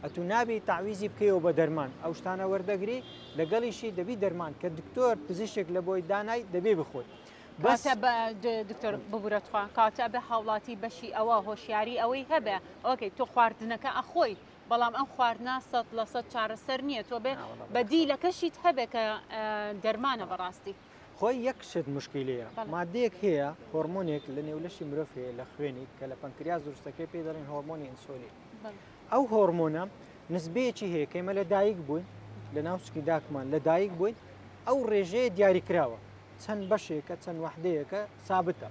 ئەتو نابی تعویزی بکەیەوە بە دەرمان ئەو شتانە وەردەگری لەگەڵیشی دەبی دەرمان کە دکتۆر پزیشک لە بۆی دانای دەبێ بخۆت کاتە بە دکتۆر ببورەتخوا کاتە بە هاوڵاتی بەشی ئەوە هۆشیاری ئەوەی هەبێ ئۆکەی تۆ خواردنەکە ئەخۆی بەڵام ئەم خواردنا 100% چارەسەر نییە تۆ بێ بەدیلەکەشیت هەبێ کە دەرمانە بەڕاستی خۆی یەک شت مشکلەیە مادەیەک هەیە هۆرمۆنێک لە نێولەشی مرۆڤ هەیە لە خوێنی کە لە پەنکریاز دروستەکەی پێ دەڵێن هۆرمۆنی ئینسۆلین ئەو هۆرمۆنە نسبەیەکی هەیە کەمە لە دایک بووین لە ناوسکی داکمان لە دایک بووین ئەو ڕێژەیە دیاریکراوە چەند بەشێکە چەند وحدەیەکە سابتە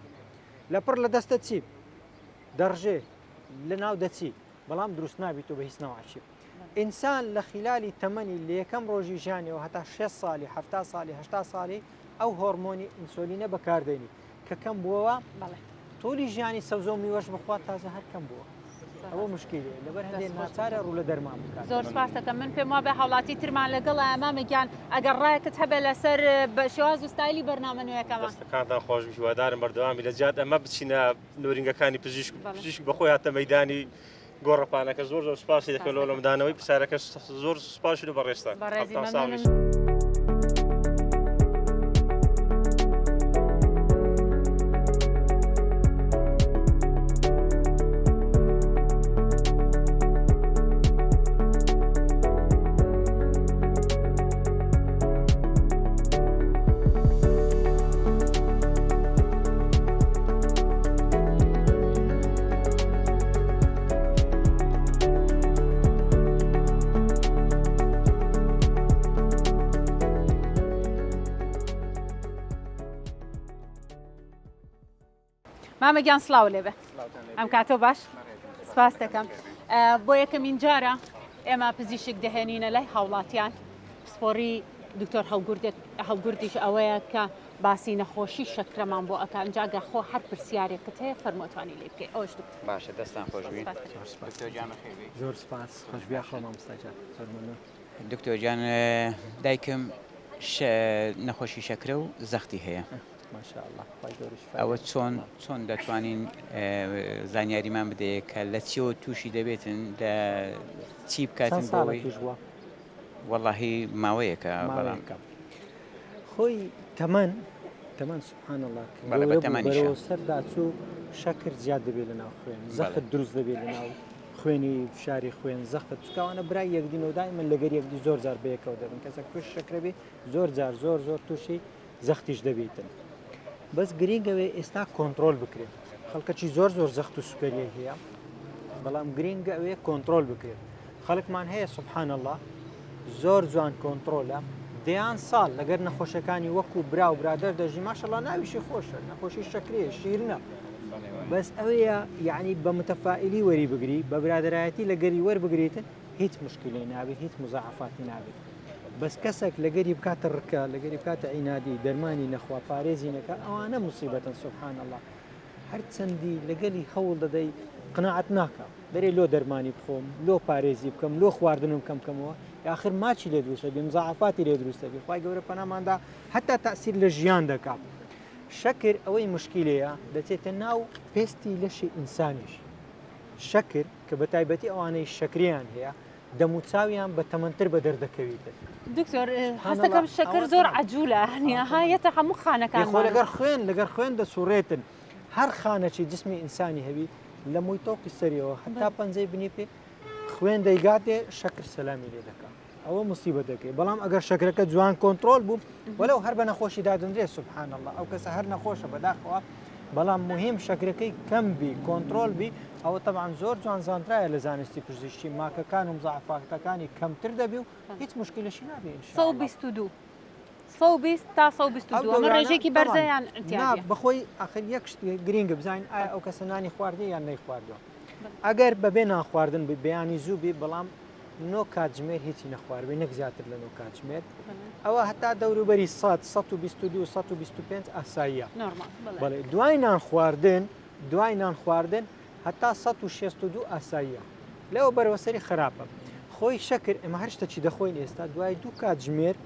لە پڕ لە دەستە چی دەڕژێ لە ناو دەچی بەڵام دروست نابیت و بە هیچ نەواشی ئینسان لە خلالی تەمەنی لە یەکەم ڕۆژی ژیانەوە هەتا 6 ساڵی 7 ساڵی 8 ساڵی ئەو هۆرمۆنی ئینسۆلینە بەکاردێنی کە کەم بووەوە تۆلی ژیانی سەوزە و میوەش بخوات تازە هەر کەم بووە ئەوە مشکلێ لەبەر هەندێک ناچارە ڕوو لە دەرمان بکات زۆر سپاس دەکەم من پێم وابێ هاوڵاتی ترمان لەگەڵ ئەمامەگیان ئەگەر ڕایەکت هەبێ لەسەر بە شێواز و ستایلی بەرنامە نوێیەکەمان دەستەکانتان خۆش هیوادارم بەردەوامی لە جات ئەمە بچینە نورینگەکانی پزیشک بەخۆی هاتە مەیدانی گۆڕەپانەکە زۆر سپاسی دەکەم لەو لەمدانەوەی پرسیارەکە زۆر سپاس و بەڕێستان مامەگیان سڵاو لێبێ ئەم کاتۆ باش سپاس دەکەم بۆ یەکەمین جارە ئێمە پزیشک دەهێنینە لای هاوڵاتیان پسپۆری دکتۆر هەڵگوردیش ئەوەیە کە باسی نەخۆشی شەکرەمان بۆ ئەکان جاگە خۆ هەر پرسیارێکت هەیە فەرمۆتوانی لێ بکەی ئەوش باشە دەستان خۆشبی زۆر سپاس خۆشبیا خۆ مامۆستاجان دکتۆر جان دایکم نەخۆشی شەکرە و زەختی هەیە. ماشاء الله خی گەورەش ئەوە چۆن دەتوانین زانیاریمان بدەیە کە لە چیەوە تووشی دەبێتن لە چی بکاتن بەوەی وەڵاهی ماوەیەکە بەڵام خۆی تەمەەن سبحان الله سەردا چوو شەکر زیاد دەبێت لە ناو خوێن زەخت دروست دەبێت لە ناو خوێنی فشاری خوێن زەخت چکوانە برای یەکدینەوەدای من لەگەر یەکدی زۆر جار بەیەکەوە دەبن کەسە کوش شەکرەبێ زۆر جار زۆر تووشی زەختیش دەبێتن بەس گرنگەوێ ئێستا کۆنتترۆل بکرێت خەڵکەی زۆر زەخت و سوکەریە هەیە بەڵام گرنگە ئەوێ کۆنتترۆل بکرێت خەڵکمان هەیە سبحان الله زۆر جوان کۆنتترۆلە دەیان ساڵ لەگەر نەخۆشەکانی وەکو برا و برادر دەژی ماشەڵڵا ناویشی خۆشە نەخۆشی شەکرێ شیرنە بەس ئەوەیە یعنی بە متەفائلی وەری بگری بە برادایەتی لەگەری وەربگریتن هیچ مشکلی نابێت هیچ مزاعفاتی نابێت بەس کەسێک لەگەری بکاتە ڕکە لەگەری بکاتە عینادی دەرمانی نەخوا پارێزی نەکە ئەوانە مصیبەتن سبحان الله هەر چەندی لەگەلی هەوڵ دەدەی قناعەت ناکە دەرێ لۆ دەرمانی بخۆم لۆ پارێزی بکەم لۆ خواردنم کەمکەمەوە آخر ماچی لێ دروستە بێ مزاعفاتی لێ دروستە بێ خی گەورە پەناماندا حتا تاثیر لە ژیان دەکات شەکر ئەوەی مشکلەیە دەچێتە ناو پێستی لەشی ئینسانیش شەکر کە بە تایبەتی ئەوانەی شەکریان هەیە دەموچاویان بە تەمەندتر بە دەردەکەویتە دکتۆر هەستەکەم شەکر زۆر عجوولە هەیەتە هەموو خانەکان لەگەر خوێن دەسوڕێتن هەر خانەی جسمی ئینسانی هەبی لە مووی تۆقی سەریەوە حتا پەنجەی بنی پێ خوێن دەیگاتێ شەکر سەلامی لێ دەکات ئەوە مصیبەت دەکەی بەڵام ئەگەر شەکرەکە جوان کۆنتترۆل بوو وەلەو هەر بە نەخۆشی دادەندرێ سبحان الله ئەو کەسە هەر نەخۆشە بەداخەوە بەڵام مهم شەکرەکەی کەم بی کۆنتترۆل بی ئەوە طبعاً زۆر جوان زانرایە لە زانستی پزیشکی ماکەکان و مزاعفاتەکانی کەمتر دەبی و هیچ مشکلشی نابێ 122 120 تا 122 ئەمە ڕێژێکی بەرزەیان بەخۆی ئاخر یەک گرنگە بزانین ئایا ئەو کەسە نانی خواردی یان نەی خواردووە ئەگەر بەبێ ناخواردن بەیانی زوو بی بەڵام نۆ کاتژمێر هیچی نەخواردبێ نەک زیاتر لە نۆ کاتژمێر ئەوە هەتا دەوروبەری 122 125 ئاساییە بەڵێ دوای نان خواردن هەتا 162 ئاساییە لەوە بەرەوەسەری خراپە خۆی شەکر ئێمە هەر شتێکی دەخۆین ئێستا دوای دوو کاتژمێر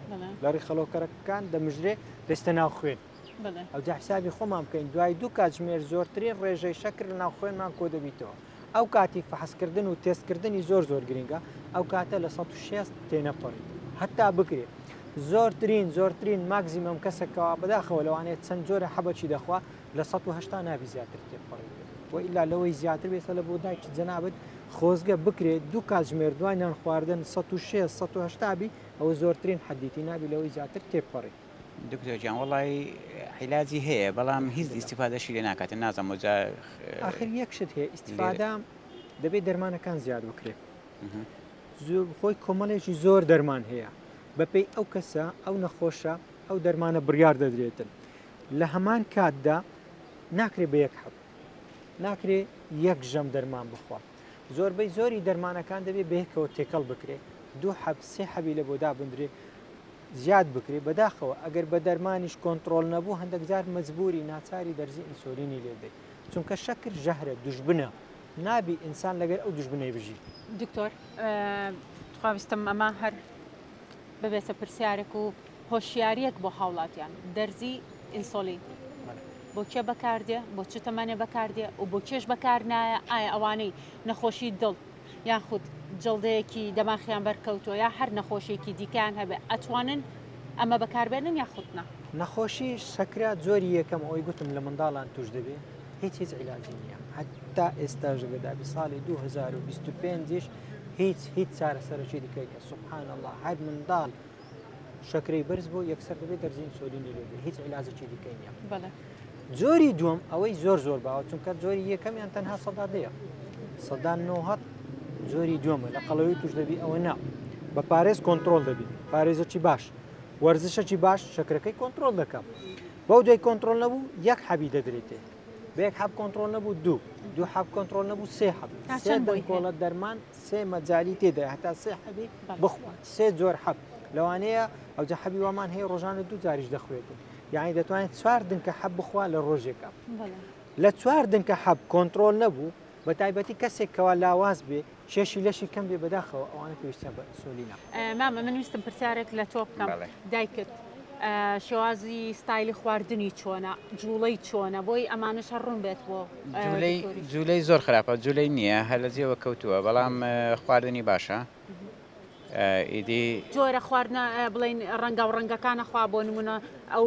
لەڕی خەڵۆکەرەکان دەمژرێ دەستە ناو خوێن ئەو جا حسابی خۆمان بکەین دوای دوو کاتژمێر زۆرترین ڕێژەی شەکر لە ناو خوێنمان کۆ دەبیتەوە ئەو کاتی فحسکردن و تێستکردنی زۆر گرنگە ئەو کاتە لە 160 تێنەپەڕی هەتا بکرێت زۆرترین ماگزیمەم کەسێکەوە بەداخەوە لەوانێت چەند جۆرە حەبەکی دەخوا لە 180 نابی زیاتر تێپەڕی و ئیلا لەوەی زیاتر بێتە لە بۆ دایکی جەنابەت خۆزگە بکرێت دوو کاتژمێر دوای نان خواردن 160 180 بی ئەوە زۆرترین حەدیتی نابی لەوەی زیاتر تێپەڕی دکتۆر جان وڵی حیلاجی هەیە بەڵام هیچ ئیسیفادەشی لێ ناکاتن نازانم جا آخر یەکشت هەیە ئیسیفادا دەبێت دەرمانەکان زیاد بکرێت خۆی کۆمەڵێکی زۆر دەرمان هەیە بەپێی ئەو کەسە ئەو نەخۆشە ئەو دەرمانە بڕیار دەدرێتن لە هەمان کاتدا ناکرێ بە یەک حەب ناکرێ یەک ژەم دەرمان بخوات زۆربەی زۆری دەرمانەکان دەبێت بەیەکەوە تێکەڵ بکرێت دوو حەب سێ حەبی لە بۆدا بندرێ زیاد بکرێ بەداخەوە ئەگەر بە دەرمانیش کۆنتترۆل نەبوو هەندێک جار مەجبوری ناچاری دەرزی ئینسۆلینی لێدەی چونکە شەکر ژەهرە دوژبنە نابی ئینسان لەگەر ئەو دوژبنەی بژی دکتۆر خواویستم ئەمە هەر ببێتە پرسیارێک و هۆشیاریەک بۆ هاوڵاتیان دەرزی ئینسۆلین بۆ کێ بەکاردێ بۆ چ تەمانێ بەکاردێ و بۆ کێش بەکار نایە ئایا ئەوانەی نەخۆشی دڵ یان خودت جڵدەیەکی دەماخیان بەرکەوتۆ یا هەر نەخۆشیێکی دیکان هەبێ ئەتوانن ئەمە بەکاربێنن یا خودنا نەخۆشی سەکرا جۆری یەکەم ئەوی گوتم لە منداڵان توش دەبێ هیچ عیلاجی نییە حتا ئێستا ژگەدابی ساڵی 2025 هیچ چارەسەرکی دیکەیە سبحان الله هەر منداڵ شەکرەی بەرز بۆ یەکسەر دەبێت دەرزی ئینسۆلینی لێبێ هیچ عیلاجێکی دیکەی نییە جۆری دووەم ئەوەی زۆر باوە چونکە جۆری یەکەمیان تەنها سەدادەیە سەدا 90 زۆری دووەمە لە قەڵەوەی توش دەبی ئەوە نا بە پارێز کۆنتترۆل دەبی پارێزەکی باش وەرزشەکی باش شەکرەکەی کۆنتترۆل دەکەم بەو دوای کۆنتترۆل نەبوو یەک حەبی دەدرێتێ بەیەک حەب کۆنتترۆل نەبوو دوو حەب کۆنتترۆل نەبوو سێ حەب کۆڵە دەرمان سێ مەجای تێدا هەتا سێ حەبی بخوات سێ جۆر حەب لەوانەیە ئەو جا حەبی وامان هەیە ڕۆژانە دوو جاریش دەخوێتن یعنی دەتوانێت 4 دنکە حەب بخوا لە ڕۆژێکە لە 4 دنکە حەب کۆنتترۆل نەبوو بە تایبەتی کەسێکەوە لاواز بێ شێشی لەشی کەم بێ بەداخەوە ئەوانە پێویستیان بە ئینسۆلینە. مامە من ویستم پرسیارێک لە تۆ بکەم دایکت شێوازی ستایلی خواردنی چۆنە جوڵەی چۆنە بۆی ئەمانەش ڕوون بێت بۆ جوولەی زۆر خراپە جوولەی نییە هەر لە جێوە کەوتووە بەڵام خواردنی باشە ئیدی جۆرە خواردنە بڵین ڕەنگە و ڕەنگەکانە خوا بۆ نمونە ئەو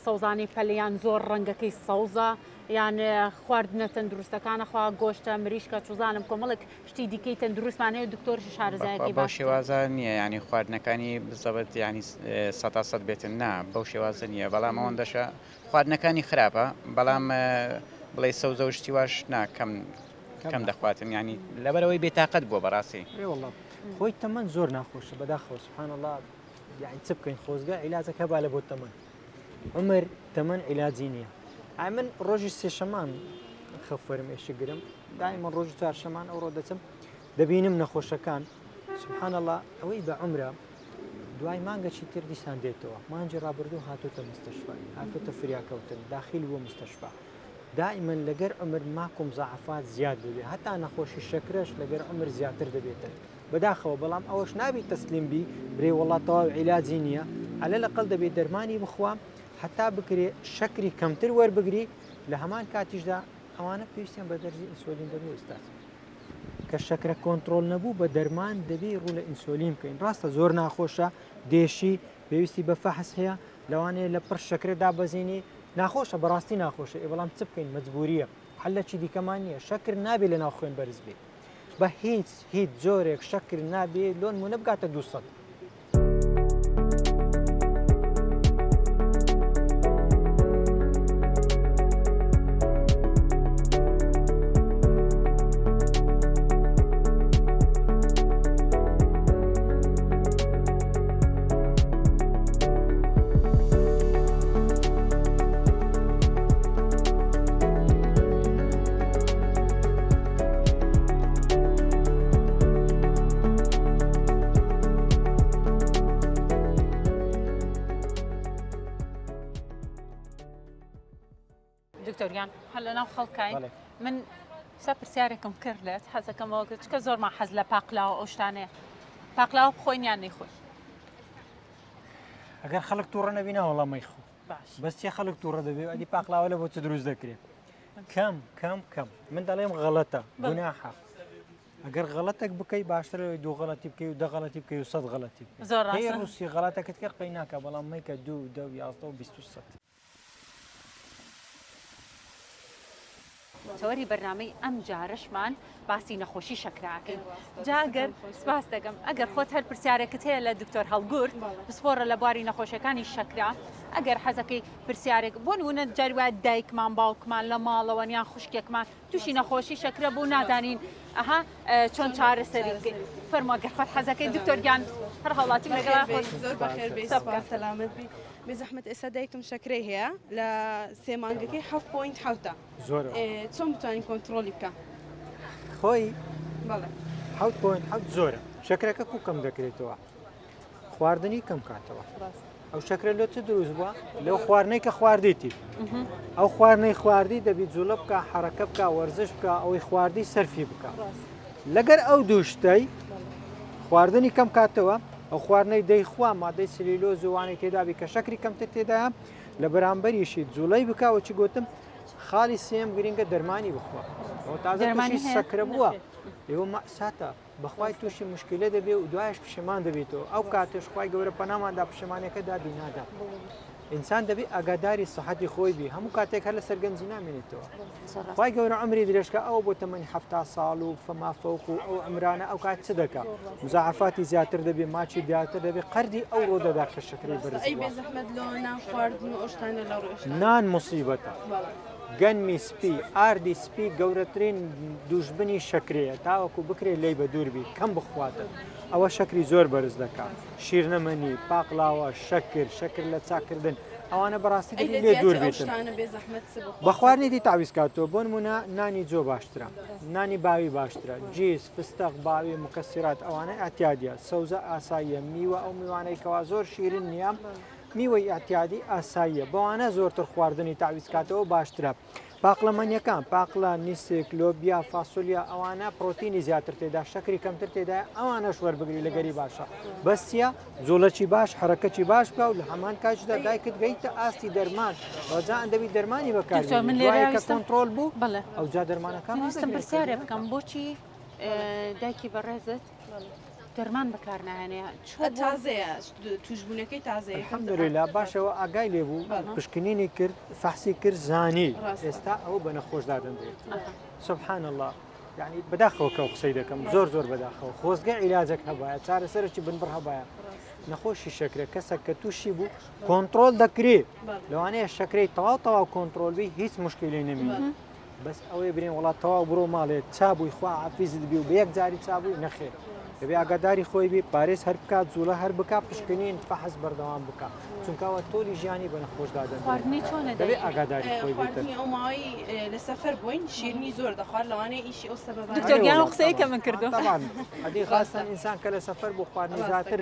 سەوزانی پەلیان زۆر ڕەنگەکەی سەوزە یان خواردنە تەندروستەکانە خوا گۆشتە مریشکە چوزانم کۆمەڵک شتی دیکەی تەندروستمانەیە دکتۆرش شارەزایەکی بەو شێوازە نییە ینی خواردنەکانی بزەبەت ینی 100 بێتن نا بەو شێوازە نییە بەڵام ئەوەندەشە خواردنەکانی خراپە بەڵام بڵێ سەوزە و شتی واش ناکەم کەم دەخواتن ینی لەبەرەوەی بێتاقەت بووە بەڕاستی خۆی تەمەەن زۆر ناخۆشە بەداخەوە سبحان الله یعنی چ بکەین خۆزگە عیلاجەکە با لە بۆ تەمەن عمر تەمەن عیلاجی نییە من ڕۆژی سێشەمان خەفەرم ئێشگرم دایمە ڕۆژ چوارشەمان ئەوڕۆ دەچم دەبینم نەخۆشەکان سبحان الله ئەوەی بە عمرە دوای مانگەشی تر دیسان دێتەوە مانجی ڕابردوو هاتوتە مستەشفای هاتوتە فریاکەوتن داخل بۆ مستەشفا دائما لەگەر عمر ماکۆم زعفات زیاد دەبێت هەتا نەخۆشی شەکرەش لەگەر عمر زیاتر دەبێتن بەداخەوە بەڵام ئەوەش نابی تەسلیم بی برێ وڵات تەواو عیلاجی نییە ئەلە لەقەڵ دەبێت دەرمانی بخوام حتا بکرێ شەکری کەمتر وەربگری لە هەمان کاتیشدا ئەوانە پێویستیان بە دەرزی ئینسۆلین دەبێت ئێستا کە شەکرە کۆنتترۆل نەبوو بە دەرمان دەبێت ڕوو لە ئینسۆلین بکەین ڕاستە زۆر ناخۆشە دێشی پێویستی بە فەحس هەیە لەوانەیە لە پڕ شەکرەدا بەزینی ناخۆشە بەڕاستی ناخۆشە بەڵام چ بکەین مەجبوریە حلەکی دیکەمان نییە شەکر نابێت لە ناو خوێن بەرز بێت بە هیچ جۆرێک شەکر نابێت لۆن مونە بگاتە 200. دکتۆریان هەل لە ناو خەڵکین من سا پرسیارێکم کرد لێت حەزەکەمەوە چکە زۆرمان حەز لە پاقلاوە ئەو شتانەیە پاقلاوە بخۆین یان نەیخۆین ئەگەر خەڵک تووڕە نەبینا وەڵامی خۆ بەستی خەڵک تووڕە دەبێت ئەدی پاقلاوە لە بۆ چ دروست دەکرێت کەم من دەڵێم غەڵەتە گوناحە ئەگەر غەڵەتێک بکەی باشترەوەی دوو غەڵەتی بکەی و دە غەڵەتی بکەی و 100 غەڵەتی زۆر ڕوسی غەڵەتەکەت کرد قەی ناکە بەڵام مەیکە 2 10 11 و 20 تەوەری بەرنامەی ئەم جارشمان باسی نەخۆشی شەکراکەین جاگەر سپاس دەگەم ئەگەر خۆت هەر پرسیارێکت هەیە لە دکتۆر هەڵگورت بسپۆرە لە بواری نەخۆشیەکانی شەکرا ئەگەر حەزەکەی پرسیارێک بۆ نمونە جاروات دایکمان باوکمان لە ماڵەوە یان خوشکێکمان تووشی نەخۆشی شەکرە بوو نازانین ئەها چۆن چارەسەری بکەین فەرمووەگەر خۆت حەزەکەی دکتۆرگیان هەر هەڵاتی لەگەڵ خۆت زۆر بەخێر بێ سەلامت بی بێزەحمەت ئێستا دایکم شەکرەی هەیە لە سێ مانگەکەی 7.7 زۆر چۆن بتوانین کۆنتترۆلی بکە خۆی بەڵێ 7.7 زۆرە شەکرەکە کو کەم دەکرێتەوە خواردنی کەم کاتەوە ئەو شەکرە لە چ دروست بووە لەو خواردنەی کە خواردیتی ئەو خواردنەی خواردی دەبی جوڵە بکە حرەکە بکە وەرزش بکە ئەوەی خواردی سەرفی بکە لەگەر ئەو دووشتەی خواردنی کەم کاتەوە ئەو خواردنەی دەیخوا مادەی سلیلۆز وانەی تێدابی کە شەکری کەمتر تێدایە لە بەرامبەریشی جوڵەی بکەوە چی گوتم خاڵی سێم گرنگە دەرمانی بخوا ئەو تازەمانی سەکرە بووە ئێوە مەساتە بەخوای تووشی مشکلە دەبێت و دوایش پشەمان دەبێتەوە ئەو کاتش خوای گەورە پەناماندا پشەمانەکە دادی نادا ئینسان دەبێت ئاگاداری سەحەتی خۆی بی هەموو کاتێک هەر لە سەرگەنجی نامێنێتەوە خوای گەورە عمری درێژکە ئەوە بۆ تەمەنی 7 ساڵ و فەما فەوق و ئەو ئەمرانە ئەو کات چ دەکا مزاعفاتی زیاتر دەبێت ماچی زیاتر دەبێت قەردی ئەو ڕۆ دەدا کە شەکری بەرز بێزەحمەت لۆ نان خواردن و ئەوشتانە لە ڕۆژ نان مصیبەتە گەنمی سپی ئاردی سپی گەورەترین دوژبنی شەکرەیە تاوەکو بکرێت لی بە دووربی کەم بخواتە ئەوە شەکری زۆر بەرز دەکات شیرنەمەنی پاقلاوە شەکر لە چاکردن ئەوانە بەڕاستی لێ دوور بێتن بە خواردنی تاویز کاتەوە بۆ نمونە نانی جۆ باشترە نانی باوی باشترە جیز فستەق باوی مکەسیرات ئەوانە ئەتیادە سەوزە ئاساییە میوە ئەو میوانەی کەوا زۆر شیرن نییە میوەی ئاعتیادی ئاساییە بەوانە زۆرتر خواردنی تعویز کاتەوە باشترە. پاقلەمەنیەکان پاقلە نیسک لۆبیا فاسۆلیا ئەوانە پرۆتینی زیاتر تێدا شەکری کەمتر تێدا ئەوانەش وەربگری لەگەری باشە بەستە جوڵەکی باش حرەکەی باش بکە و لە هەمان کاتدا دایکت گەیتە ئاستی دەرمان ڕۆجان دەبی دەرمانی بەکار من لێرە کە کۆنتترۆل بوو بڵێ ئەو جا دەرمانەکان ویستم پرسیارێ بکەم بۆچی دایکی بەڕێزت دەرمان بەکار نهێنەیە تازەیە توشبوونەکەی تازەیە الحەمدولله باشەوە ئاگای لێبوو پشکنینی کرد فەحسی کرد زانی ئێستا ئەوە بە نەخۆشدا دەندرێت سبحان الله یعنی بەداخەوە کە قسەی دەکەم زۆر زۆر بەداخەوە خۆزگە عیلاجێک هەبایە چارەسەرکی بنبڕ هەبایە نەخۆشی شەکرە کەسە کە تووشی بوو کۆنتترۆل دەکرێت لەوانەیە شەکرەی تەواو تەواو کۆنتترۆلبی هیچ مشکلی نەمێت بەس ئەوەی برێن وڵات تەواو بڕۆ ماڵێت چابووی خوا عافیزت بی و بە یەک جاری چابووی نەخێر دەبێ ئاگاداری خۆی بی پارێز هەر بکات جوڵە هەر بک پشکنین فەحز بەردەوام بکە چونکەوە تۆلی ژیانی بە نەخۆشدا خواردنی چۆنە دەبێ ئاگاداری خۆی خواردنی ئەو ماوەی لە سەفەر بووین شیرنی زۆر دەخوارد لەوانەیە ئیشی ئەو سەبەبە دکتۆریان و قسەی کە من کردو ئەدی خاستن ئینسان کە لە سەفەر بۆ خواردنی زیاتر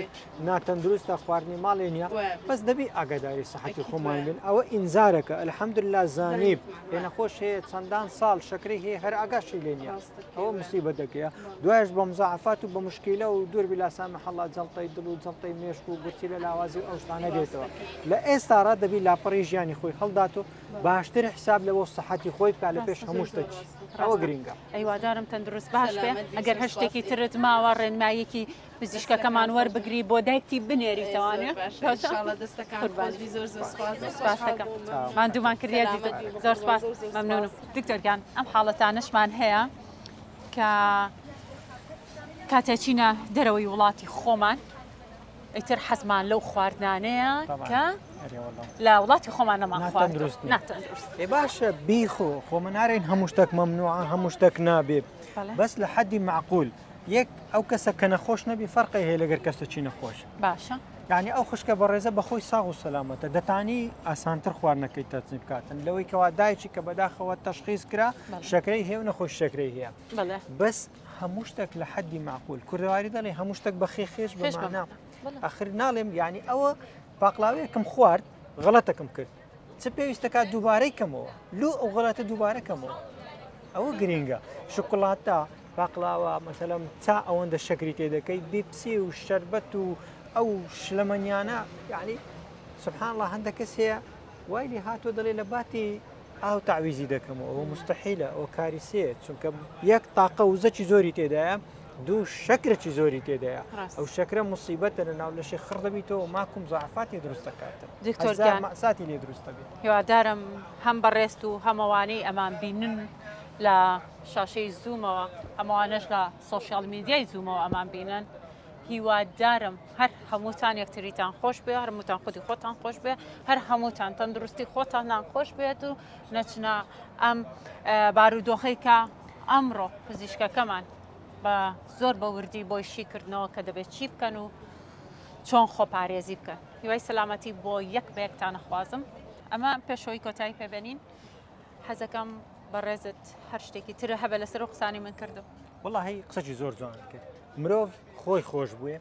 ناتەندروستە خواردنی ماڵێ نیە بەس دەبی ئاگاداری سەحەتی خۆمان بن ئەوە ئینزارەکە الحەمدولله زانیب لێ نەخۆش هەیە چەندان ساڵ شەکری هەیە هەر ئاگاشی لێ نیە ئەوە موسیبەت دەکەیە دوایش بە مزاعفات و بە مشکیلە و دوور بلا سامح الله جەڵتەی دڵ و جەڵتەی مێشک و گوتی لە لاوازی ئەو شتانە دێتەوە لە ئێستاڕە دەبی لاپەڕی ژیانی خۆی هەڵدات و باشتر حساب لەوە سەحەتی خۆی بکات لە پێش هەموو شتێکی ئەوە گرینگە ئەیوادارم تەندروست باش بێ ئەگەر هەر شتێکی ترت ماوە ڕێنمایەکی پزیشکەکەمان وەربگری بۆ دایکتی بنێریتەوانێت زۆر سپاسەکەم ماندوومان کردی زۆر سپاس مەمنونم دکتۆرگیان ئەم حاڵەتانەشمان هەیە کە کاتێکچینە دەرەوەی وڵاتی خۆمان ئیتر حەزمان لەو خواردانەیە کە لا وڵاتی خۆمان نەمان ناتەندروست ناتەندروست باشە بیخۆ خۆمەنارێن هەموو شتێک مەمنوعە هەموو شتێک نابێت بەس لە حەدی معقول یەک ئەو کەسە کە نەخۆش نەبی فەرقی هەیە لەگەر کەسەکی نەخۆش باشە یعنی ئەو خوشکە بەڕێزە بەخۆی ساغ و سەلامەتە دەتانی ئاسانتر خواردنەکەی تەرجیح بکاتن لەوەی کەوا دایکی کە بەداخەوە تەشخیص کرا شەکرەی هەیە و نەخۆش شەکرەی هەیە بەس هەموو شتێک لە حەدی معقول کوردەواری دەڵێ هەموو شتێک بەخێ خێش بەمانە ئاخر ناڵێم یعنی ئەوە باقلاوەیەکم خوارد غەڵەتەکەم کرد چ پێویستەکە دووبارەی کەمەوە لو ئەو غەڵەتە دووبارە کەمەوە ئەوە گرینگە شکڵاتە باقلاوە مەسەلەم چا ئەوەندە شەکری تێدەکەی بیپسی و شەربەت و ئەو شلەمەنیانە یعنی سبحان الله هەندێک کەس هەیە وای لێ هاتووە دەڵێ لە باتی ئاو تعویزی دەکەمەوە ئەوە مستحیلە ئەو کاری سێت چونکە یەک تاقە وزەکی زۆری تێدایە دوو شەکرێکی زۆری تێدایە ئەو شەکرە مصیبەتە لە ناو لەشی خڕ دەبیتەوە ماکوم زعفاتی دروست دەکاتە دکتۆرساتی لێ دروستە بێت هیوادارم هەم بەڕێست و هەمەوانەی ئەمان بینن لە شاشەی زوومەوە ئەمەوانش لە سۆشیال میدیای زوومەوە ئەمان بینن هیوادارم هەر هەمووتان یەکتریتان خۆش بێ هەرمووتان خودی خۆتان خۆش بێ هەر هەمووتان تەندروستی خۆتانان خۆش بێت و نەچنە ئەم بارودۆخەی کە ئەمڕۆ پزیشکەکەمان بە زۆر بە وردی بۆی شیکردنەوە کە دەبێت چی بکەن و چۆن خۆپارێزی بکەن هیوای سەلامەتی بۆ یەک بەیەکتان نەخوازم ئەمە پێشەوەی کۆتایی پێبێنین حەزەکەم بەڕێزت هەر شتێکی ترە هەبە لەسەر و قسانی من کردم وەڵاهی قسەی زۆر جوان کرد مرۆڤ خۆی خۆش بووێ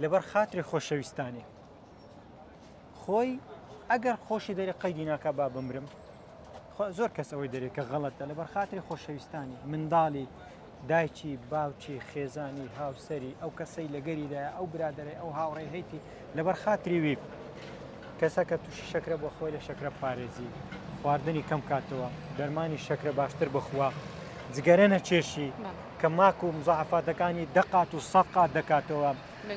لەبەر خاتری خۆشەویستانی خۆی ئەگەر خۆشی دەرێ قەیدی ناکە با بمرم زۆر کەس ئەوەی دەرێت کە غەڵەتە لەبەر خاتری خۆشەویستانی منداڵی دایکی باوکی خێزانی هاوسەری ئەو کەسەی لەگەریدایە ئەو برادەرەی ئەو هاوڕێی هەیتی لەبەر خاتری وی کەسە کە تووشی شەکرە بۆ خۆی لە شەکرە پارێزی خواردنی کەم کاتەوە دەرمانی شەکرە باشتر بخوا جگەرە نەچێشی کە ماک و مزاحفاتەکانی دەقات و سەقات دەکاتەوە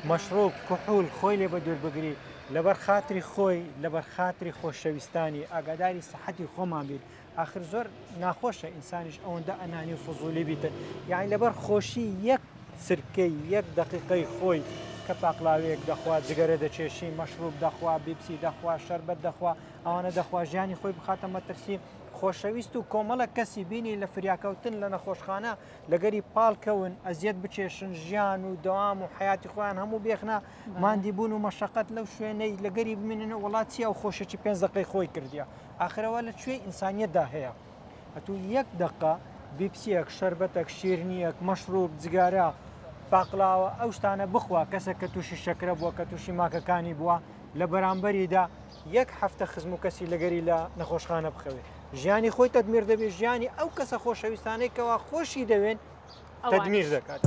مەشروب کوحول خۆی لێ بە دوور بگری لەبەر خاتری خۆی لەبەر خاتری خۆشەویستانی ئاگاداری سەحەتی خۆمان بێت آخر زۆر ناخۆشە ئینسانیش ئەوەندە ئەنانی و فزولی بیتە یعنی لەبەر خۆشی یەک سرکەی یەک دقیقەی خۆی کە پاقلاوەیەک دەخوا جگەرە دەچێشی مەشروب دەخوا بیپسی دەخوا شەربەت دەخوا ئەوانە دەخوا ژیانی خۆی بخاتە مەترسی خۆشەویست و کۆمەڵە کەسی بینی لە فریاکەوتن لە نەخۆشخانە لەگەری پاڵکەون ئەزیەت بچێشن ژیان و دەوام و حیاتی خۆیان هەموو بێخنا ماندی بوون و مەشەقەت لەو شوێنەی لەگەری بمێنن وڵاتی ئەو خۆشەی 5 دقەی خۆی کردیا آخرەوە لە کوێی ئینسانیەتدا هەیە ئەتوو یەک دقە بیپسیەک شەربەتێک شیرنیەک مەشروب جگارە پاقلاوە ئەو شتانە بخوا کەسە کە تووشی شەکرە بووە کە تووشی ماکەکانی بووە لە بەرامبەریدا یەک هەفتە خزم و کەسی لەگەری لە نەخۆشخانە بخەوێ ژیانی خۆی تەدمیر دەبێت ژیانی ئەو کەسە خۆشەویستانەی کەوا خۆشی دەوێن تەدمیر دەکات.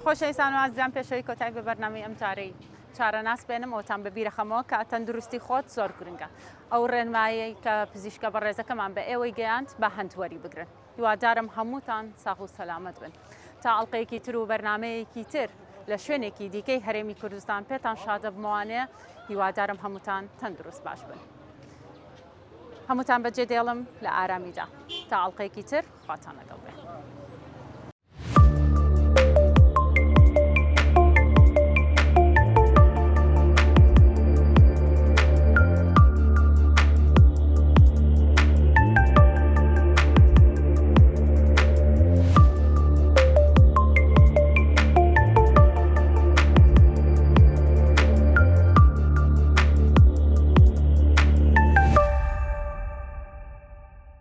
خۆشەویستان و ئازیزان پێشەوەی کۆتایی بە بەرنامەی ئەم جارەی چارەناس بێنم ئەوتان بەبیرە خەمەوە کە تەندروستی خۆت زۆر گرنگە. ئەو ڕێنمایی کە پزیشکە بەڕێزەکەمان بە ئێوەی گەیاند بە هەندوەری بگرن. هیوادارم هەمووتان ساغ و سەلامەت بن. تا ئەڵلقەیەکی تر و بەرنمەیەکی تر لە شوێنێکی دیکەی هەرێمی کوردستان پێتان شادە بمەوانەیە، هیوادارم هەمووتان تەندروست باش بن. هەمووتان بەجێ دێڵم لە ئارامیدا. تا ئەڵلقەیەکی تر خواتان لەگەڵ بێ.